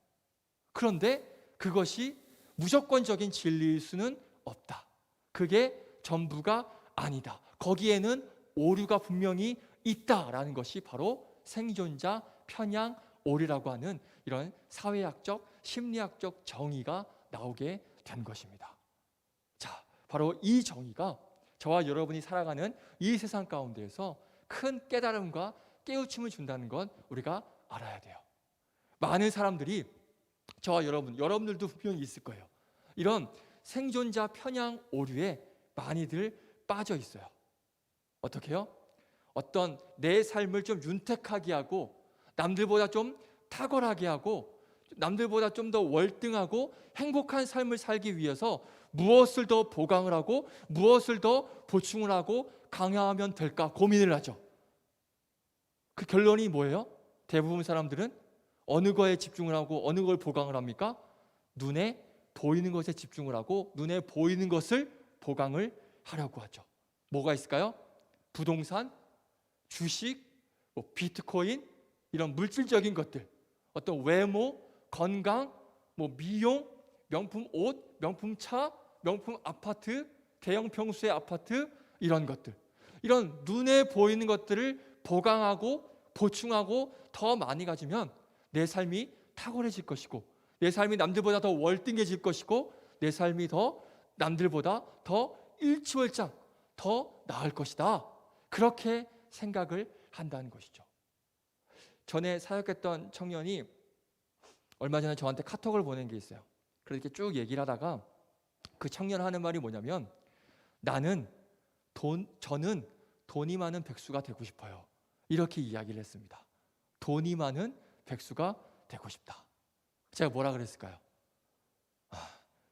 그런데 그것이 무조건적인 진리일 수는 없다. 그게 전부가 아니다. 거기에는 오류가 분명히 있다라는 것이 바로 생존자 편향 오류라고 하는 이런 사회학적, 심리학적 정의가 나오게 된 것입니다. 자, 바로 이 정의가 저와 여러분이 살아가는 이 세상 가운데에서 큰 깨달음과 깨우침을 준다는 건 우리가 알아야 돼요. 많은 사람들이 저와 여러분들도 분명히 있을 거예요. 이런 생존자 편향 오류에 많이들 빠져 있어요. 어떻게 해요? 어떤 내 삶을 좀 윤택하게 하고 남들보다 좀 탁월하게 하고 남들보다 좀 더 월등하고 행복한 삶을 살기 위해서 무엇을 더 보강을 하고 무엇을 더 보충을 하고 강화하면 될까 고민을 하죠. 그 결론이 뭐예요? 대부분 사람들은 어느 거에 집중을 하고 어느 걸 보강을 합니까? 눈에 보이는 것에 집중을 하고 눈에 보이는 것을 보강을 하려고 하죠. 뭐가 있을까요? 부동산, 주식, 비트코인 이런 물질적인 것들, 어떤 외모, 건강, 미용, 명품 옷, 명품 차, 명품 아파트, 대형 평수의 아파트 이런 것들, 이런 눈에 보이는 것들을 보강하고 보충하고 더 많이 가지면 내 삶이 탁월해질 것이고 내 삶이 남들보다 더 월등해질 것이고 내 삶이 더 남들보다 더 일취월장 더 나을 것이다. 그렇게 생각을 한다는 것이죠. 전에 사역했던 청년이 얼마 전에 저한테 카톡을 보낸 게 있어요. 그렇게 쭉 얘기를 하다가 그 청년 하는 말이 뭐냐면 저는 돈이 많은 백수가 되고 싶어요. 이렇게 이야기를 했습니다. 돈이 많은 백수가 되고 싶다. 제가 뭐라 그랬을까요?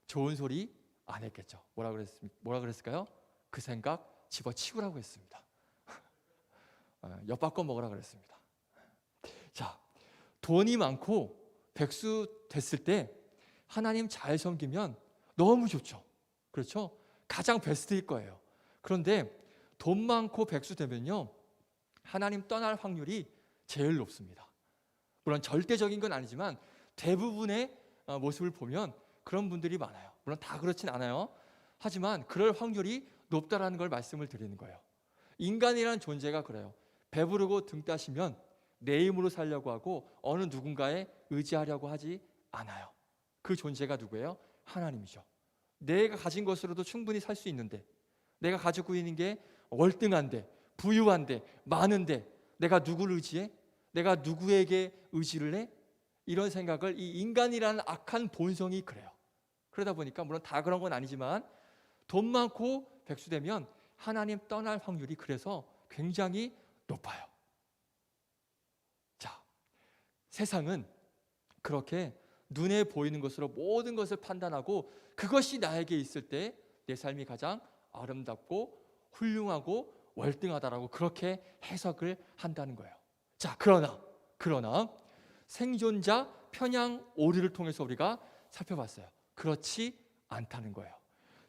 좋은 소리 안 했겠죠. 뭐라 그랬을까요? 그 생각 집어치우라고 했습니다. 엿바꿔 먹으라 그랬습니다. 자, 돈이 많고 백수 됐을 때 하나님 잘 섬기면 너무 좋죠. 그렇죠? 가장 베스트일 거예요. 그런데 돈 많고 백수 되면요, 하나님 떠날 확률이 제일 높습니다. 물론 절대적인 건 아니지만 대부분의 모습을 보면 그런 분들이 많아요. 물론 다 그렇진 않아요. 하지만 그럴 확률이 높다라는 걸 말씀을 드리는 거예요. 인간이라는 존재가 그래요. 배부르고 등 따시면 내 힘으로 살려고 하고 어느 누군가에 의지하려고 하지 않아요. 그 존재가 누구예요? 하나님이죠. 내가 가진 것으로도 충분히 살 수 있는데, 내가 가지고 있는 게 월등한데, 부유한데, 많은데 내가 누구를 의지해? 내가 누구에게 의지를 해? 이런 생각을 이 인간이라는 악한 본성이 그래요. 그러다 보니까 물론 다 그런 건 아니지만 돈 많고 백수되면 하나님 떠날 확률이 그래서 굉장히 높아요. 자, 세상은 그렇게 눈에 보이는 것으로 모든 것을 판단하고 그것이 나에게 있을 때 내 삶이 가장 아름답고 훌륭하고 월등하다라고 그렇게 해석을 한다는 거예요. 자, 그러나 생존자 편향 오류를 통해서 우리가 살펴봤어요. 그렇지 않다는 거예요.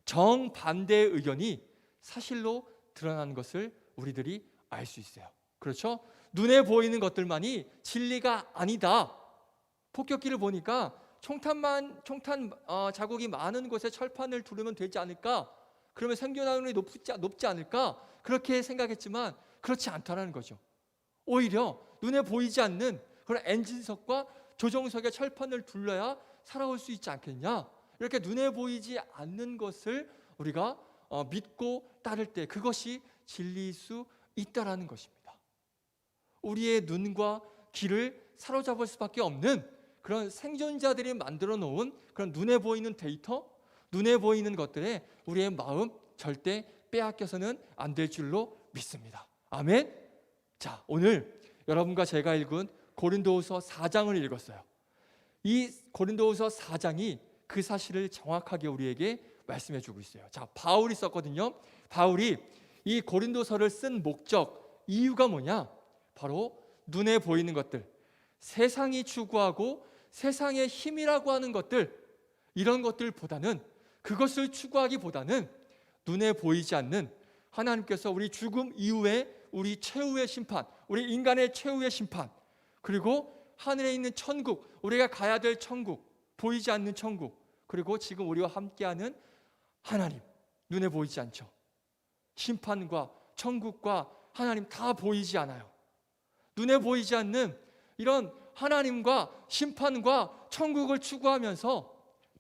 정반대의 의견이 사실로 드러나는 것을 우리들이 알 수 있어요. 그렇죠? 눈에 보이는 것들만이 진리가 아니다. 폭격기를 보니까 총탄 자국이 많은 곳에 철판을 두르면 되지 않을까? 그러면 생존율이 높지 않을까? 그렇게 생각했지만 그렇지 않다는 거죠. 오히려 눈에 보이지 않는 그런 엔진석과 조종석의 철판을 둘러야 살아올 수 있지 않겠냐? 이렇게 눈에 보이지 않는 것을 우리가 믿고 따를 때 그것이 진리일 수 있다라는 것입니다. 우리의 눈과 귀를 사로잡을 수밖에 없는 그런 생존자들이 만들어 놓은 그런 눈에 보이는 데이터, 눈에 보이는 것들에 우리의 마음 절대 빼앗겨서는 안 될 줄로 믿습니다. 아멘. 자, 오늘 여러분과 제가 읽은 고린도후서 4장을 읽었어요. 이 고린도후서 4장이 그 사실을 정확하게 우리에게 말씀해 주고 있어요. 자, 바울이 썼거든요. 바울이 이 고린도서를 쓴 목적, 이유가 뭐냐? 바로 눈에 보이는 것들, 세상이 추구하고 세상의 힘이라고 하는 것들, 이런 것들보다는, 그것을 추구하기보다는 눈에 보이지 않는 하나님께서 우리 죽음 이후에 우리 최후의 심판, 우리 인간의 최후의 심판, 그리고 하늘에 있는 천국, 우리가 가야 될 천국, 보이지 않는 천국, 그리고 지금 우리와 함께하는 하나님, 눈에 보이지 않죠. 심판과 천국과 하나님 다 보이지 않아요. 눈에 보이지 않는 이런 하나님과 심판과 천국을 추구하면서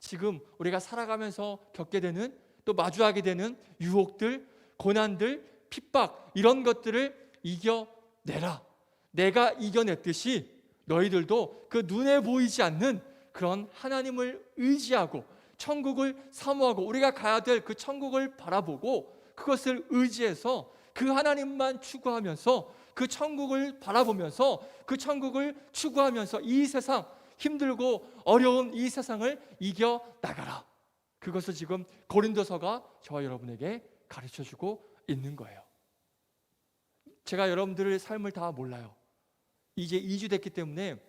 지금 우리가 살아가면서 겪게 되는, 또 마주하게 되는 유혹들, 고난들, 핍박, 이런 것들을 이겨내라. 내가 이겨냈듯이 너희들도 그 눈에 보이지 않는 그런 하나님을 의지하고 천국을 사모하고 우리가 가야 될 그 천국을 바라보고 그것을 의지해서 그 하나님만 추구하면서 그 천국을 바라보면서 그 천국을 추구하면서 이 세상, 힘들고 어려운 이 세상을 이겨나가라. 그것을 지금 고린도서가 저와 여러분에게 가르쳐주고 있는 거예요. 제가 여러분들의 삶을 다 몰라요. 이제 2주 됐기 때문에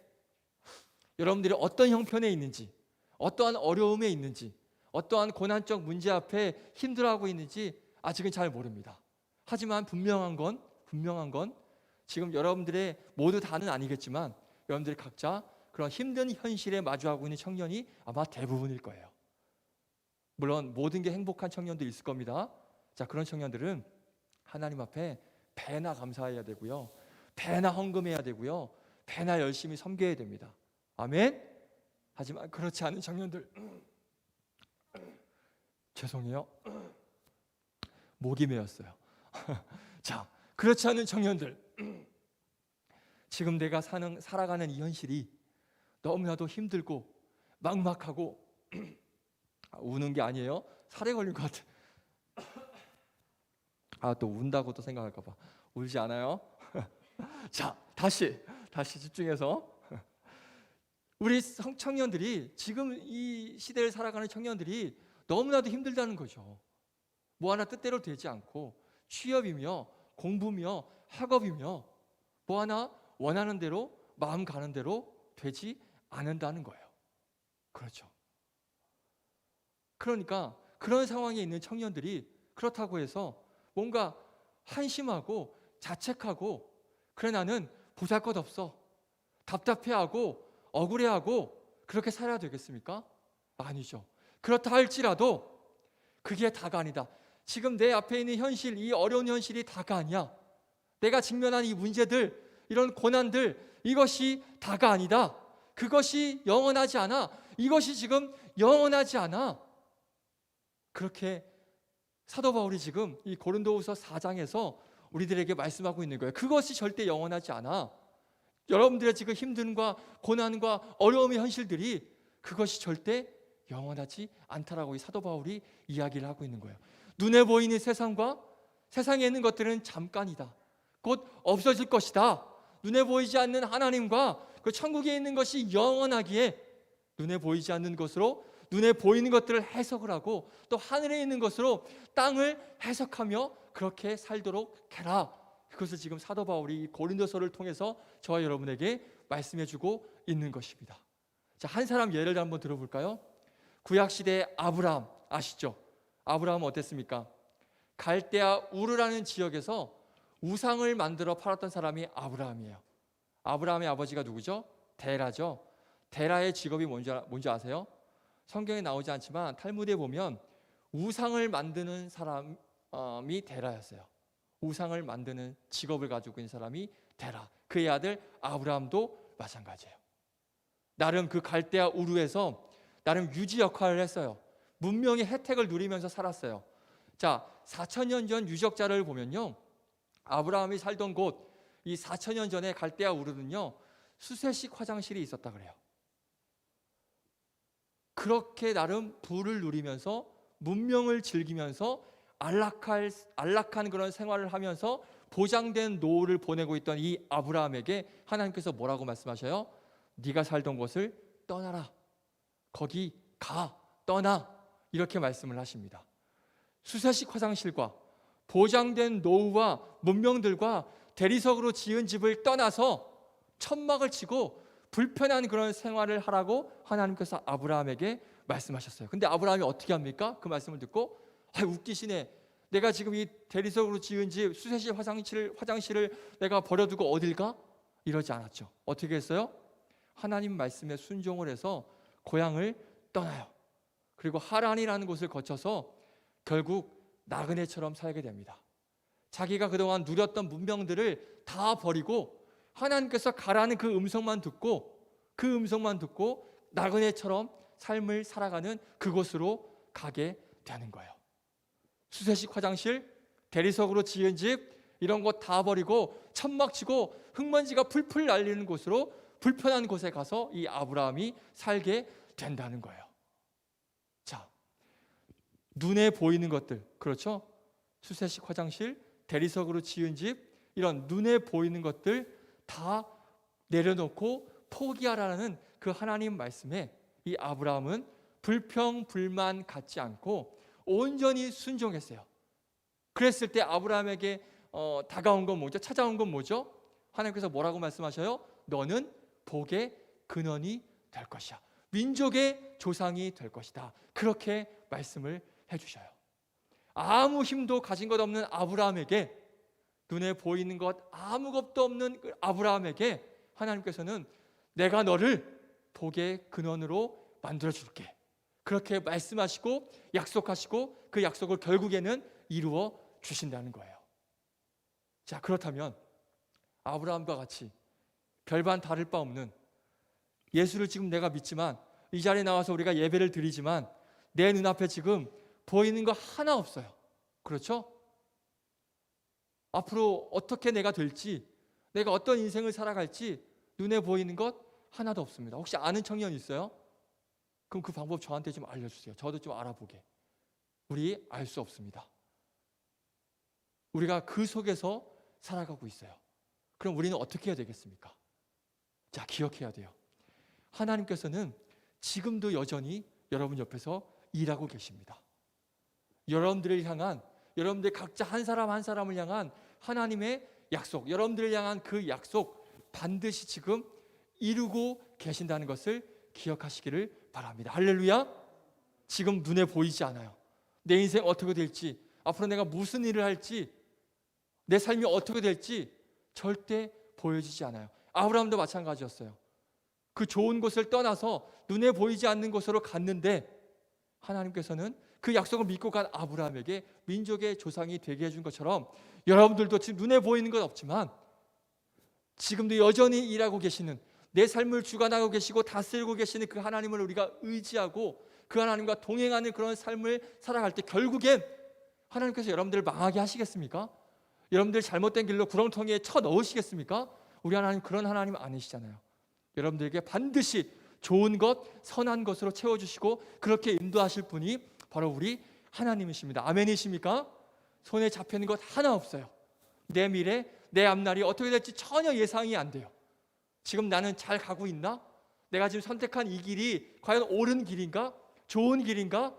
여러분들이 어떤 형편에 있는지, 어떠한 어려움에 있는지, 어떠한 고난적 문제 앞에 힘들어하고 있는지 아직은 잘 모릅니다. 하지만 분명한 건 지금 여러분들의 모두 다는 아니겠지만 여러분들이 각자 그런 힘든 현실에 마주하고 있는 청년이 아마 대부분일 거예요. 물론 모든 게 행복한 청년도 있을 겁니다. 자, 그런 청년들은 하나님 앞에 배나 감사해야 되고요, 배나 헌금해야 되고요, 배나 열심히 섬겨야 됩니다. 아멘. 하지만 그렇지 않은 청년들 죄송해요, 목이 메었어요. 자, 그렇지 않은 청년들, 지금 내가 살아가는 이 현실이 너무나도 힘들고 막막하고 우는 게 아니에요. 살에 걸린 것 같아. 또 운다고 또 생각할까 봐. 울지 않아요? 자, 다시 집중해서 우리 청년들이, 지금 이 시대를 살아가는 청년들이 너무나도 힘들다는 거죠. 뭐 하나 뜻대로 되지 않고 취업이며 공부며 학업이며 뭐 하나 원하는 대로, 마음 가는 대로 되지 않는다는 거예요. 그렇죠. 그러니까 그런 상황에 있는 청년들이 그렇다고 해서 뭔가 한심하고 자책하고, 그래 나는 보잘것없어, 답답해하고 억울해하고 그렇게 살아야 되겠습니까? 아니죠. 그렇다 할지라도 그게 다가 아니다. 지금 내 앞에 있는 현실, 이 어려운 현실이 다가 아니야. 내가 직면한 이 문제들, 이런 고난들, 이것이 다가 아니다. 그것이 영원하지 않아. 이것이 지금 영원하지 않아. 그렇게 사도 바울이 지금 이 고린도후서 4장에서 우리들에게 말씀하고 있는 거예요. 그것이 절대 영원하지 않아. 여러분들의 지금 힘듦과 고난과 어려움의 현실들이 그것이 절대 영원하지 않다라고 이 사도 바울이 이야기를 하고 있는 거예요. 눈에 보이는 세상과 세상에 있는 것들은 잠깐이다. 곧 없어질 것이다. 눈에 보이지 않는 하나님과 그 천국에 있는 것이 영원하기에 눈에 보이지 않는 것으로 눈에 보이는 것들을 해석을 하고 또 하늘에 있는 것으로 땅을 해석하며 그렇게 살도록 해라. 그것을 지금 사도 바울이 고린도서를 통해서 저와 여러분에게 말씀해 주고 있는 것입니다. 자, 한 사람 예를 한번 들어볼까요? 구약시대의 아브라함 아시죠? 아브라함은 어땠습니까? 갈대아 우르라는 지역에서 우상을 만들어 팔았던 사람이 아브라함이에요. 아브라함의 아버지가 누구죠? 데라죠. 데라의 직업이 뭔지 아세요? 성경에 나오지 않지만 탈무드에 보면 우상을 만드는 사람이 데라였어요. 우상을 만드는 직업을 가지고 있는 사람이 데라. 그의 아들 아브라함도 마찬가지예요. 나름 그 갈대아 우르에서 나름 유지 역할을 했어요. 문명의 혜택을 누리면서 살았어요. 자, 4,000년 전 유적자를 보면요, 아브라함이 살던 곳, 이 4,000년 전에 갈대아 우르는요, 수세식 화장실이 있었다 그래요. 그렇게 나름 부를 누리면서 문명을 즐기면서 안락한 그런 생활을 하면서 보장된 노후를 보내고 있던 이 아브라함에게 하나님께서 뭐라고 말씀하셔요? 네가 살던 곳을 떠나라. 거기 가, 떠나. 이렇게 말씀을 하십니다. 수세식 화장실과 보장된 노후와 문명들과 대리석으로 지은 집을 떠나서 천막을 치고 불편한 그런 생활을 하라고 하나님께서 아브라함에게 말씀하셨어요. 근데 아브라함이 어떻게 합니까? 그 말씀을 듣고 웃기시네. 내가 지금 이 대리석으로 지은 집 수세식 화장실을 내가 버려두고 어딜 가? 이러지 않았죠. 어떻게 했어요? 하나님 말씀에 순종을 해서 고향을 떠나요. 그리고 하란이라는 곳을 거쳐서 결국 나그네처럼 살게 됩니다. 자기가 그동안 누렸던 문명들을 다 버리고 하나님께서 가라는 그 음성만 듣고 나그네처럼 삶을 살아가는 그곳으로 가게 되는 거예요. 수세식 화장실, 대리석으로 지은 집 이런 것 다 버리고 천막 치고 흙먼지가 풀풀 날리는 곳으로 불편한 곳에 가서 이 아브라함이 살게 된다는 거예요. 자, 눈에 보이는 것들, 그렇죠? 수세식 화장실, 대리석으로 지은 집, 이런 눈에 보이는 것들 다 내려놓고 포기하라는 그 하나님 말씀에 이 아브라함은 불평불만 갖지 않고 온전히 순종했어요. 그랬을 때 아브라함에게 다가온 건 뭐죠? 찾아온 건 뭐죠? 하나님께서 뭐라고 말씀하셔요? 너는 복의 근원이 될 것이야. 민족의 조상이 될 것이다. 그렇게 말씀을 해주셔요. 아무 힘도 가진 것 없는 아브라함에게, 눈에 보이는 것 아무것도 없는 아브라함에게 하나님께서는 내가 너를 복의 근원으로 만들어줄게. 그렇게 말씀하시고 약속하시고 그 약속을 결국에는 이루어 주신다는 거예요. 자, 그렇다면 아브라함과 같이 별반 다를 바 없는 예수를 지금 내가 믿지만 이 자리에 나와서 우리가 예배를 드리지만 내 눈앞에 지금 보이는 거 하나 없어요. 그렇죠? 앞으로 어떻게 내가 될지, 내가 어떤 인생을 살아갈지 눈에 보이는 것 하나도 없습니다. 혹시 아는 청년 있어요? 그럼 그 방법 저한테 좀 알려주세요. 저도 좀 알아보게. 우리 알 수 없습니다. 우리가 그 속에서 살아가고 있어요. 그럼 우리는 어떻게 해야 되겠습니까? 자, 기억해야 돼요. 하나님께서는 지금도 여전히 여러분 옆에서 일하고 계십니다. 여러분들을 향한, 여러분들 각자 한 사람 한 사람을 향한 하나님의 약속, 여러분들을 향한 그 약속 반드시 지금 이루고 계신다는 것을 기억하시기를 바랍니다. 할렐루야. 지금 눈에 보이지 않아요. 내 인생 어떻게 될지, 앞으로 내가 무슨 일을 할지, 내 삶이 어떻게 될지 절대 보여지지 않아요. 아브라함도 마찬가지였어요. 그 좋은 곳을 떠나서 눈에 보이지 않는 곳으로 갔는데 하나님께서는 그 약속을 믿고 간 아브라함에게 민족의 조상이 되게 해준 것처럼 여러분들도 지금 눈에 보이는 건 없지만 지금도 여전히 일하고 계시는, 내 삶을 주관하고 계시고 다스리고 계시는 그 하나님을 우리가 의지하고 그 하나님과 동행하는 그런 삶을 살아갈 때 결국엔 하나님께서 여러분들을 망하게 하시겠습니까? 여러분들 잘못된 길로 구렁텅이에 쳐 넣으시겠습니까? 우리 하나님 그런 하나님 아니시잖아요. 여러분들에게 반드시 좋은 것, 선한 것으로 채워주시고 그렇게 인도하실 분이 바로 우리 하나님이십니다. 아멘이십니까? 손에 잡히는 것 하나 없어요. 내 미래, 내 앞날이 어떻게 될지 전혀 예상이 안 돼요. 지금 나는 잘 가고 있나? 내가 지금 선택한 이 길이 과연 옳은 길인가? 좋은 길인가?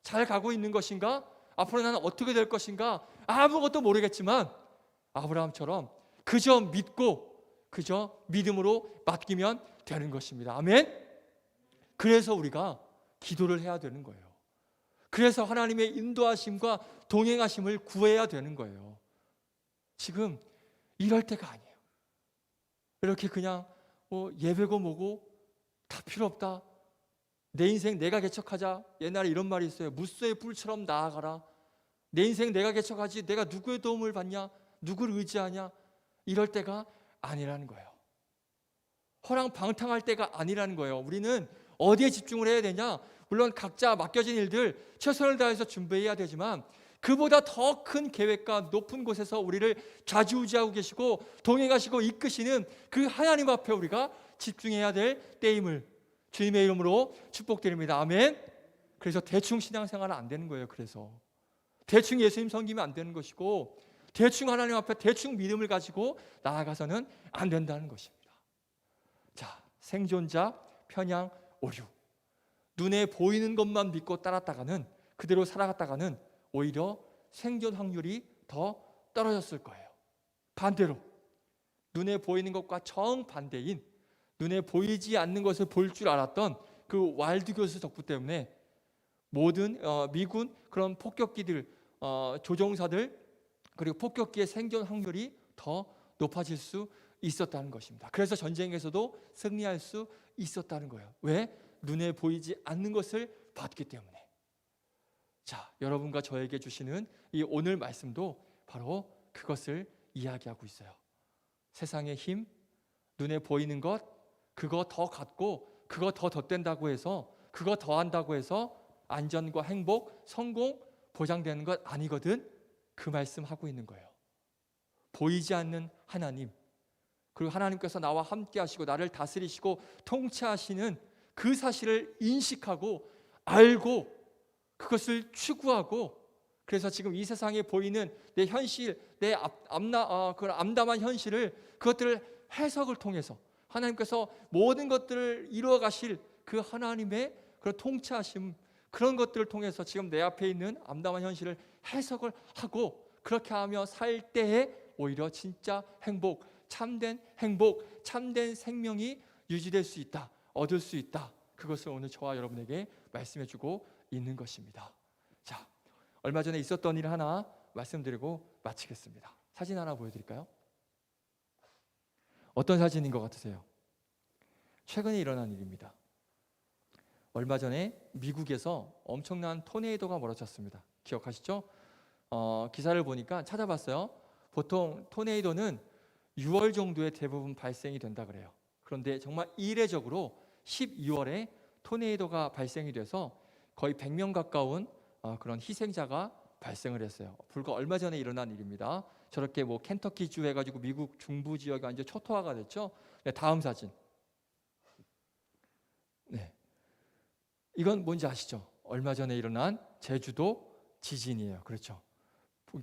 잘 가고 있는 것인가? 앞으로 나는 어떻게 될 것인가? 아무것도 모르겠지만 아브라함처럼 그저 믿고 그저 믿음으로 맡기면 되는 것입니다. 아멘? 그래서 우리가 기도를 해야 되는 거예요. 그래서 하나님의 인도하심과 동행하심을 구해야 되는 거예요. 지금 이럴 때가 아니에요. 이렇게 그냥 예배고 뭐고 다 필요 없다. 내 인생 내가 개척하자. 옛날에 이런 말이 있어요. 무쇠의 뿔처럼 나아가라. 내 인생 내가 개척하지 내가 누구의 도움을 받냐? 누구를 의지하냐? 이럴 때가 아니라는 거예요. 허랑방탕할 때가 아니라는 거예요. 우리는 어디에 집중을 해야 되냐? 물론 각자 맡겨진 일들 최선을 다해서 준비해야 되지만 그보다 더 큰 계획과 높은 곳에서 우리를 좌지우지하고 계시고 동행하시고 이끄시는 그 하나님 앞에 우리가 집중해야 될 때임을 주님의 이름으로 축복드립니다. 아멘. 그래서 대충 신앙생활은 안 되는 거예요. 그래서 대충 예수님 섬기면 안 되는 것이고 대충 하나님 앞에 대충 믿음을 가지고 나아가서는 안 된다는 것입니다. 자, 생존자 편향 오류. 눈에 보이는 것만 믿고 따랐다가는 그대로 살아갔다가는 오히려 생존 확률이 더 떨어졌을 거예요. 반대로 눈에 보이는 것과 정반대인 눈에 보이지 않는 것을 볼 줄 알았던 그 와일드 교수 덕분 때문에 모든 미군 그런 폭격기들 조종사들 그리고 폭격기의 생존 확률이 더 높아질 수 있었다는 것입니다. 그래서 전쟁에서도 승리할 수 있었다는 거예요. 왜? 눈에 보이지 않는 것을 봤기 때문에. 자, 여러분과 저에게 주시는 이 오늘 말씀도 바로 그것을 이야기하고 있어요. 세상의 힘, 눈에 보이는 것, 그거 더 갖고 그거 더 덧댄다고 해서 그거 더 한다고 해서 안전과 행복, 성공 보장되는 것 아니거든. 그 말씀하고 있는 거예요. 보이지 않는 하나님, 그리고 하나님께서 나와 함께 하시고 나를 다스리시고 통치하시는 그 사실을 인식하고 알고 그것을 추구하고 그래서 지금 이 세상에 보이는 내 현실, 내 그런 암담한 현실을 그것들을 해석을 통해서 하나님께서 모든 것들을 이루어 가실 그 하나님의 그런 통치하심 그런 것들을 통해서 지금 내 앞에 있는 암담한 현실을 해석을 하고 그렇게 하며 살 때에 오히려 진짜 행복, 참된 생명이 유지될 수 있다, 얻을 수 있다. 그것을 오늘 저와 여러분에게 말씀해주고 있는 것입니다. 자, 얼마 전에 있었던 일 하나 말씀드리고 마치겠습니다. 사진 하나 보여드릴까요? 어떤 사진인 것 같으세요? 최근에 일어난 일입니다. 얼마 전에 미국에서 엄청난 토네이도가 몰아쳤습니다. 기억하시죠? 기사를 보니까 찾아봤어요. 보통 토네이도는 6월 정도에 대부분 발생이 된다 그래요. 그런데 정말 이례적으로 12월에 토네이도가 발생이 돼서 거의 100명 가까운 그런 희생자가 발생을 했어요. 불과 얼마 전에 일어난 일입니다. 저렇게 뭐 켄터키주 해가지고 미국 중부 지역이 완전 초토화가 됐죠. 네, 다음 사진. 네, 이건 뭔지 아시죠? 얼마 전에 일어난 제주도 지진이에요. 그렇죠?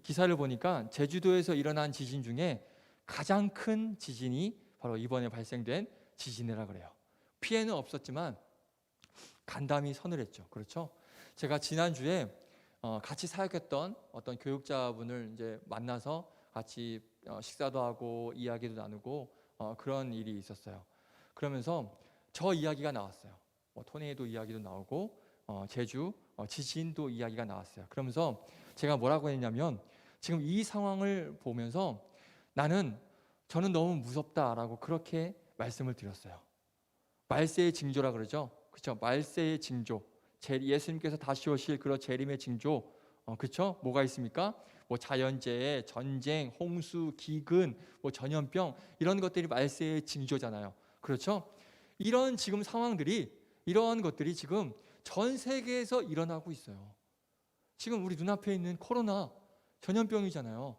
기사를 보니까 제주도에서 일어난 지진 중에 가장 큰 지진이 바로 이번에 발생된 지진이라 그래요. 피해는 없었지만 간담이 서늘했죠. 그렇죠? 제가 지난주에 같이 사역했던 어떤 교육자분을 이제 만나서 같이 식사도 하고 이야기도 나누고 그런 일이 있었어요. 그러면서 저 이야기가 나왔어요. 토네이도 이야기도 나오고 제주 지진도 이야기가 나왔어요. 그러면서 제가 뭐라고 했냐면 지금 이 상황을 보면서 저는 너무 무섭다라고 그렇게 말씀을 드렸어요. 말세의 징조라 그러죠. 그렇죠? 말세의 징조. 예수님께서 다시 오실 그런 재림의 징조. 그렇죠? 뭐가 있습니까? 뭐 자연재해, 전쟁, 홍수, 기근, 뭐 전염병 이런 것들이 말세의 징조잖아요. 그렇죠? 이런 지금 상황들이 이러한 것들이 지금 전 세계에서 일어나고 있어요. 지금 우리 눈앞에 있는 코로나 전염병이잖아요.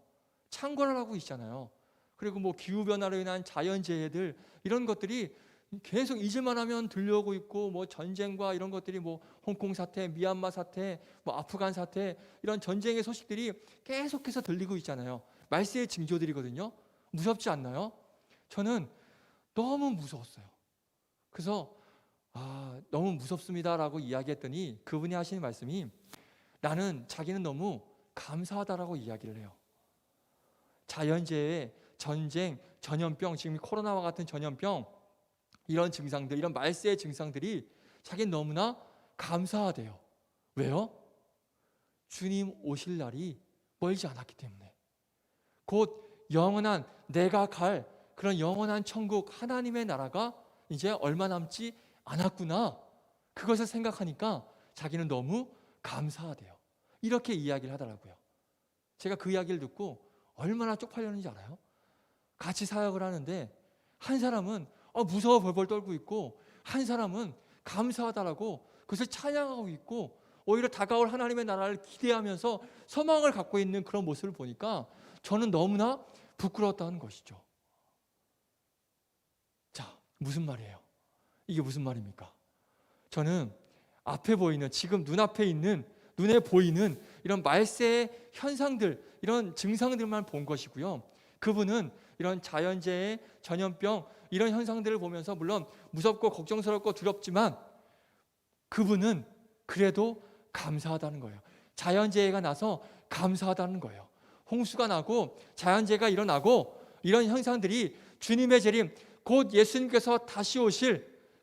창궐을 하고 있잖아요. 그리고 뭐 기후변화로 인한 자연재해들 이런 것들이 계속 잊을만 하면 들려오고 있고 뭐 전쟁과 이런 것들이 뭐 홍콩 사태, 미얀마 사태, 뭐 아프간 사태 이런 전쟁의 소식들이 계속해서 들리고 있잖아요. 말세의 징조들이거든요. 무섭지 않나요? 저는 너무 무서웠어요. 그래서 너무 무섭습니다라고 이야기했더니 그분이 하시는 말씀이 자기는 너무 감사하다라고 이야기를 해요. 자연재해, 전쟁, 전염병, 지금 코로나와 같은 전염병 이런 증상들, 이런 말세의 증상들이 자기는 너무나 감사하대요. 왜요? 주님 오실 날이 멀지 않았기 때문에. 곧 영원한 내가 갈 그런 영원한 천국 하나님의 나라가 이제 얼마 남지 않았구나. 그것을 생각하니까 자기는 너무 감사하대요. 이렇게 이야기를 하더라고요. 제가 그 이야기를 듣고 얼마나 쪽팔렸는지 알아요? 같이 사역을 하는데 한 사람은 무서워 벌벌 떨고 있고 한 사람은 감사하다라고 그것을 찬양하고 있고 오히려 다가올 하나님의 나라를 기대하면서 소망을 갖고 있는 그런 모습을 보니까 저는 너무나 부끄러웠다는 것이죠. 자, 무슨 말이에요? 이게 무슨 말입니까? 저는 앞에 보이는 지금 눈앞에 있는 눈에 보이는 이런 말세의 현상들 이런 증상들만 본 것이고요. 그분은 이런 자연재해, 전염병 이런 현상들을 보면서 물론 무섭고 걱정스럽고 두렵지만 그분은 그래도 감사하다는 거예요. 자연재해가 나서 감사하다는 거예요. 홍수가 나고 자연재해가 일어나고 이런 현상들이 주님의 재림 곧 예수님께서 다시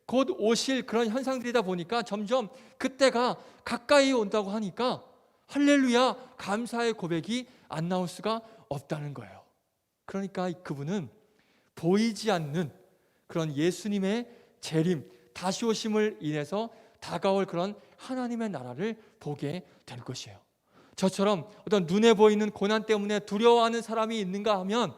곧 오실 그런 현상들이다 보니까 점점 그때가 가까이 온다고 하니까 할렐루야 감사의 고백이 안 나올 수가 없다는 거예요. 그러니까 그분은 보이지 않는 그런 예수님의 재림 다시 오심을 인해서 다가올 그런 하나님의 나라를 보게 될 것이에요. 저처럼 어떤 눈에 보이는 고난 때문에 두려워하는 사람이 있는가 하면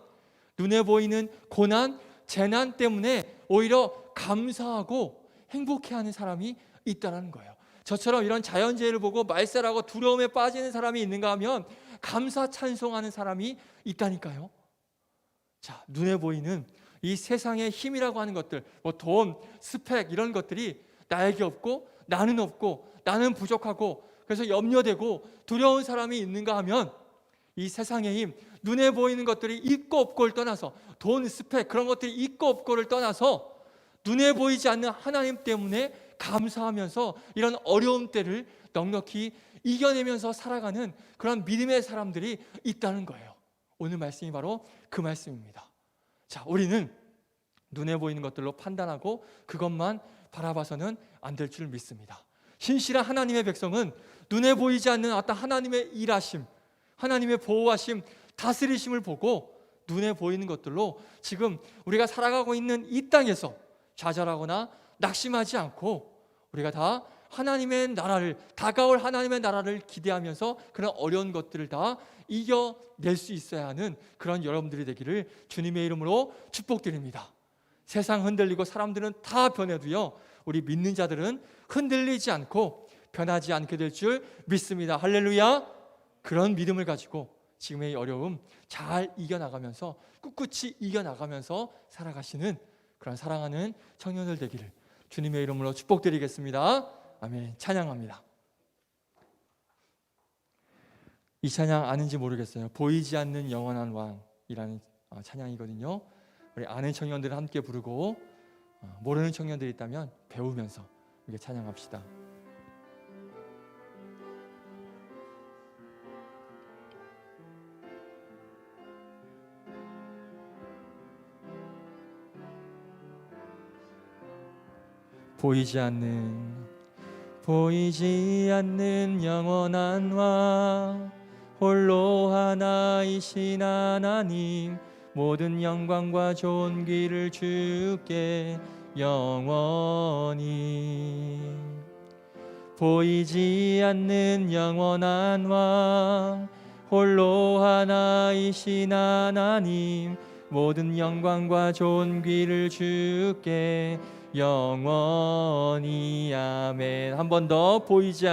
눈에 보이는 고난, 재난 때문에 오히려 감사하고 행복해하는 사람이 있다는 거예요. 저처럼 이런 자연재해를 보고 말세라고 두려움에 빠지는 사람이 있는가 하면 감사 찬송하는 사람이 있다니까요. 자, 눈에 보이는 이 세상의 힘이라고 하는 것들, 뭐 돈, 스펙 이런 것들이 나에게 없고 나는 부족하고 그래서 염려되고 두려운 사람이 있는가 하면 이 세상의 힘, 눈에 보이는 것들이 있고 없고를 떠나서 돈, 스펙 그런 것들이 있고 없고를 떠나서 눈에 보이지 않는 하나님 때문에 감사하면서 이런 어려움 때를 넉넉히 이겨내면서 살아가는 그런 믿음의 사람들이 있다는 거예요. 오늘 말씀이 바로 그 말씀입니다. 자, 우리는 눈에 보이는 것들로 판단하고 그것만 바라봐서는 안 될 줄 믿습니다. 신실한 하나님의 백성은 눈에 보이지 않는 어떤 하나님의 일하심, 하나님의 보호하심, 다스리심을 보고 눈에 보이는 것들로 지금 우리가 살아가고 있는 이 땅에서 좌절하거나 낙심하지 않고 우리가 다 하나님의 나라를 다가올 하나님의 나라를 기대하면서 그런 어려운 것들을 다 이겨낼 수 있어야 하는 그런 여러분들이 되기를 주님의 이름으로 축복드립니다. 세상 흔들리고 사람들은 다 변해도요 우리 믿는 자들은 흔들리지 않고 변하지 않게 될 줄 믿습니다. 할렐루야. 그런 믿음을 가지고 지금의 어려움 잘 이겨나가면서 꿋꿋이 이겨나가면서 살아가시는 그런 사랑하는 청년들 되기를 주님의 이름으로 축복드리겠습니다. 아멘. 찬양합니다. 이 찬양 아는지 모르겠어요. 보이지 않는 영원한 왕이라는 찬양이거든요. 우리 아는 청년들 함께 부르고 모르는 청년들이 있다면 배우면서 이렇게 찬양합시다. 보이지 않는 영원한 왕 홀로 하나이신 하나님 모든 영광과 존귀를 주께 영원히. 보이지 않는 영원한 왕, 홀로 하나이신 하나님, 모든 영광과 존귀를 주께 영원히. 아멘. 한 번 더. 보이지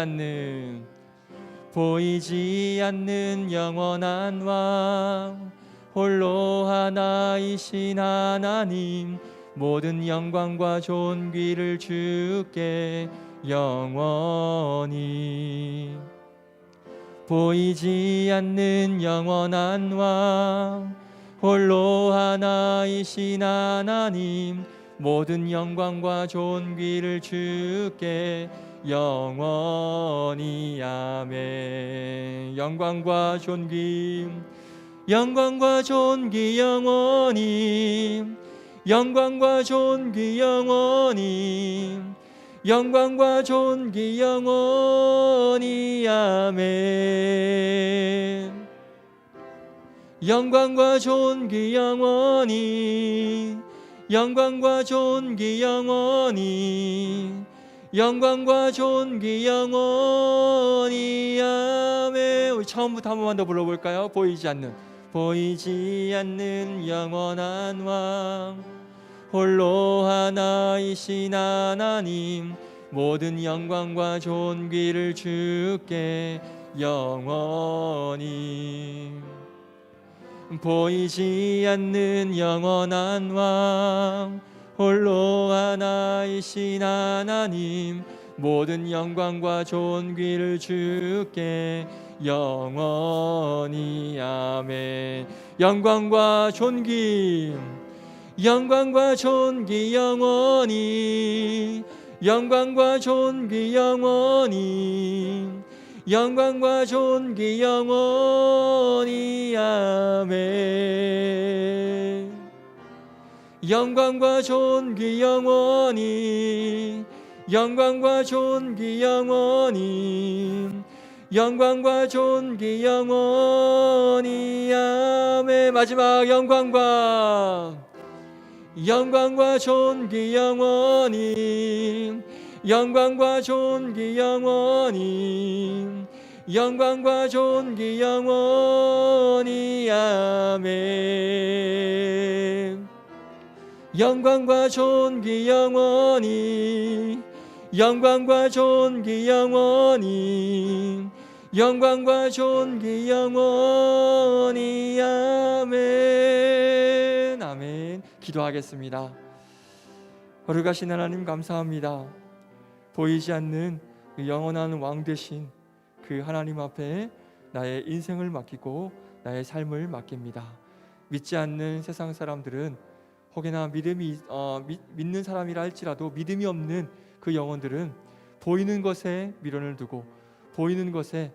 않는 영원한 왕, 홀로 하나이신 하나님, 모든 영광과 존귀를 주께 영원히. 보이지 않는 영원한 왕, 홀로 하나이신 하나님, 모든 영광과 존귀를 주께 영원히. 아멘. 영광과 존귀, 영광과 존귀 영원히, 영광과 존귀 영원히, 영광과 존귀 영원히. 아멘. 영광과 존귀 영원히, 영광과 존귀 영원히, 영광과 존귀 영원히. 아멘. 우리 처음부터 한 번만 더 불러볼까요? 보이지 않는 영원한 왕, 홀로 하나이신 하나님, 모든 영광과 존귀를 주께 영원히. 보이지 않는 영원한 왕, 홀로 하나이신 하나님, 모든 영광과 존귀를 주께 영원히. 아멘. 영광과 존귀, 영광과 존귀 영원히, 영광과 존귀 영원히, 영광과 존귀 영원히. 아멘. 영광과 존귀 영원히, 영광과 존귀 영원히, 영광과 존귀 영원히. 아멘. 마지막. 영광과 존귀 영원히, 영광과 존귀 영원히, 영광과 존귀 영원히. 아멘. 영광과 존귀 영원히, 영광과 존귀 영원히, 영광과 존귀 영원히. 아멘. 아멘. 기도하겠습니다. 거룩하신 하나님, 감사합니다. 보이지 않는 그 영원한 왕 되신 그 하나님 앞에 나의 인생을 맡기고 나의 삶을 맡깁니다. 믿지 않는 세상 사람들은 혹여나 믿는 사람이라 할지라도 믿음이 없는 그 영혼들은 보이는 것에 미련을 두고, 보이는 것에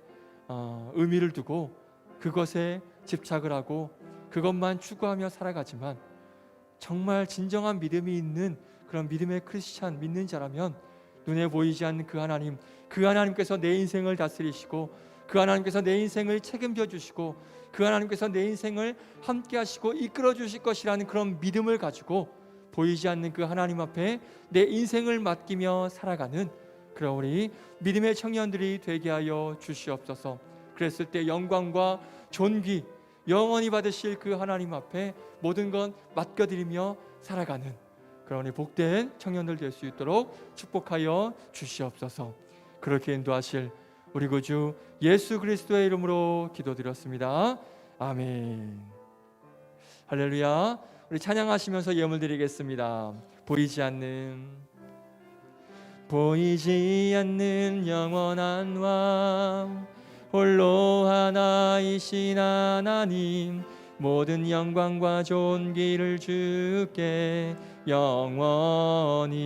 의미를 두고, 그것에 집착을 하고 그것만 추구하며 살아가지만, 정말 진정한 믿음이 있는 그런 믿음의 크리스찬, 믿는 자라면 눈에 보이지 않는 그 하나님께서 내 인생을 다스리시고, 그 하나님께서 내 인생을 책임져 주시고, 그 하나님께서 내 인생을 함께 하시고 이끌어 주실 것이라는 그런 믿음을 가지고 보이지 않는 그 하나님 앞에 내 인생을 맡기며 살아가는 그런 우리 믿음의 청년들이 되게 하여 주시옵소서. 그랬을 때 영광과 존귀 영원히 받으실 그 하나님 앞에 모든 것 맡겨드리며 살아가는 그런 우리 복된 청년들 될 수 있도록 축복하여 주시옵소서. 그렇게 인도하실 우리 구주 예수 그리스도의 이름으로 기도드렸습니다. 아멘. 할렐루야. 우리 찬양하시면서 예물 드리겠습니다. 보이지 않는 영원한 왕, 홀로 하나이신 하나님, 모든 영광과 존귀를 주께 영원히.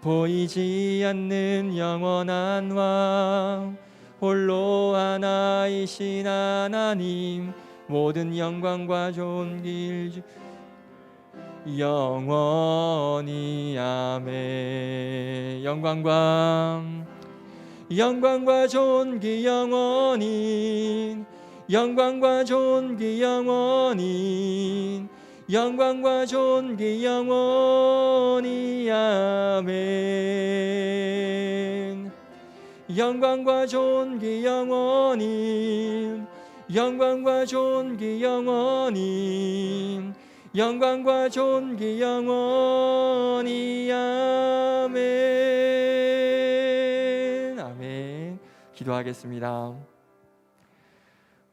보이지 않는 영원한 왕, 홀로 하나이신 하나님, 모든 영광과 존귀를 영원히. 아멘. 영광과 존귀 영원히, 영광과 존귀 영원히, 영광과 존귀 영원히 아멘. 영광과 존귀 영원히, 영광과 존귀 영원히, 영광과 존귀 영원히 아멘. 아멘. 기도하겠습니다.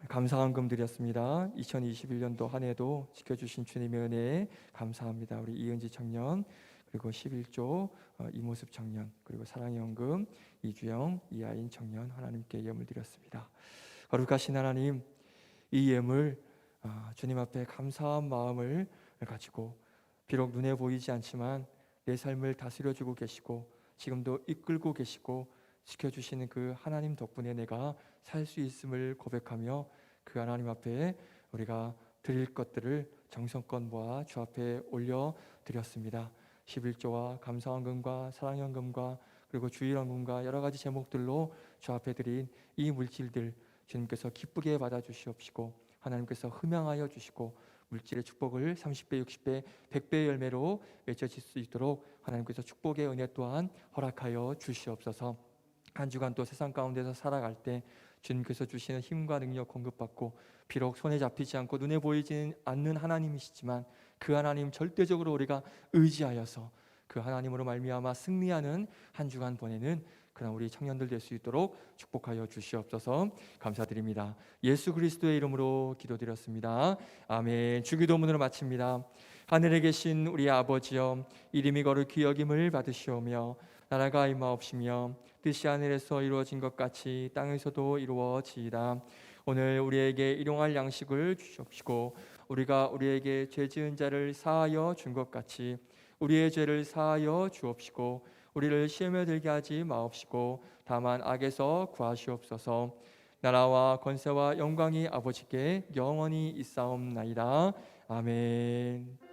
감사한 금 드렸습니다. 2021년도 한 해도 지켜주신 주님의 은혜에 감사합니다. 우리 이은지 청년, 그리고 11조 이모습 청년, 그리고 사랑의 연금 이주영, 이하인 청년, 하나님께 예물 드렸습니다. 거룩하신 하나님, 이 예물 주님 앞에 감사한 마음을 가지고, 비록 눈에 보이지 않지만 내 삶을 다스려주고 계시고 지금도 이끌고 계시고 지켜주시는 그 하나님 덕분에 내가 살 수 있음을 고백하며 그 하나님 앞에 우리가 드릴 것들을 정성껏 모아 주 앞에 올려드렸습니다. 11조와 감사헌금과 사랑헌금과 그리고 주일헌금과 여러 가지 제목들로 주 앞에 드린 이 물질들 주님께서 기쁘게 받아주시옵시고 하나님께서 흠양하여 주시고 물질의 축복을 30배, 60배, 100배의 열매로 맺어질 수 있도록 하나님께서 축복의 은혜 또한 허락하여 주시옵소서. 한 주간 또 세상 가운데서 살아갈 때 주님께서 주시는 힘과 능력 공급받고, 비록 손에 잡히지 않고 눈에 보이지 않는 하나님이시지만 그 하나님 절대적으로 우리가 의지하여서 그 하나님으로 말미암아 승리하는 한 주간 보내는 그런 우리 청년들 될 수 있도록 축복하여 주시옵소서. 감사드립니다. 예수 그리스도의 이름으로 기도드렸습니다. 아멘. 주기도문으로 마칩니다. 하늘에 계신 우리 아버지여, 이름이 거룩히 여김을 받으시오며 나라가 임하옵시며 뜻이 하늘에서 이루어진 것 같이 땅에서도 이루어지이다. 오늘 우리에게 일용할 양식을 주시옵시고 우리가 우리에게 죄 지은 자를 사하여 준 것 같이 우리의 죄를 사하여 주옵시고 우리를 시험에 들게 하지 마옵시고 다만 악에서 구하시옵소서. 나라와 권세와 영광이 아버지께 영원히 있사옵나이다. 아멘.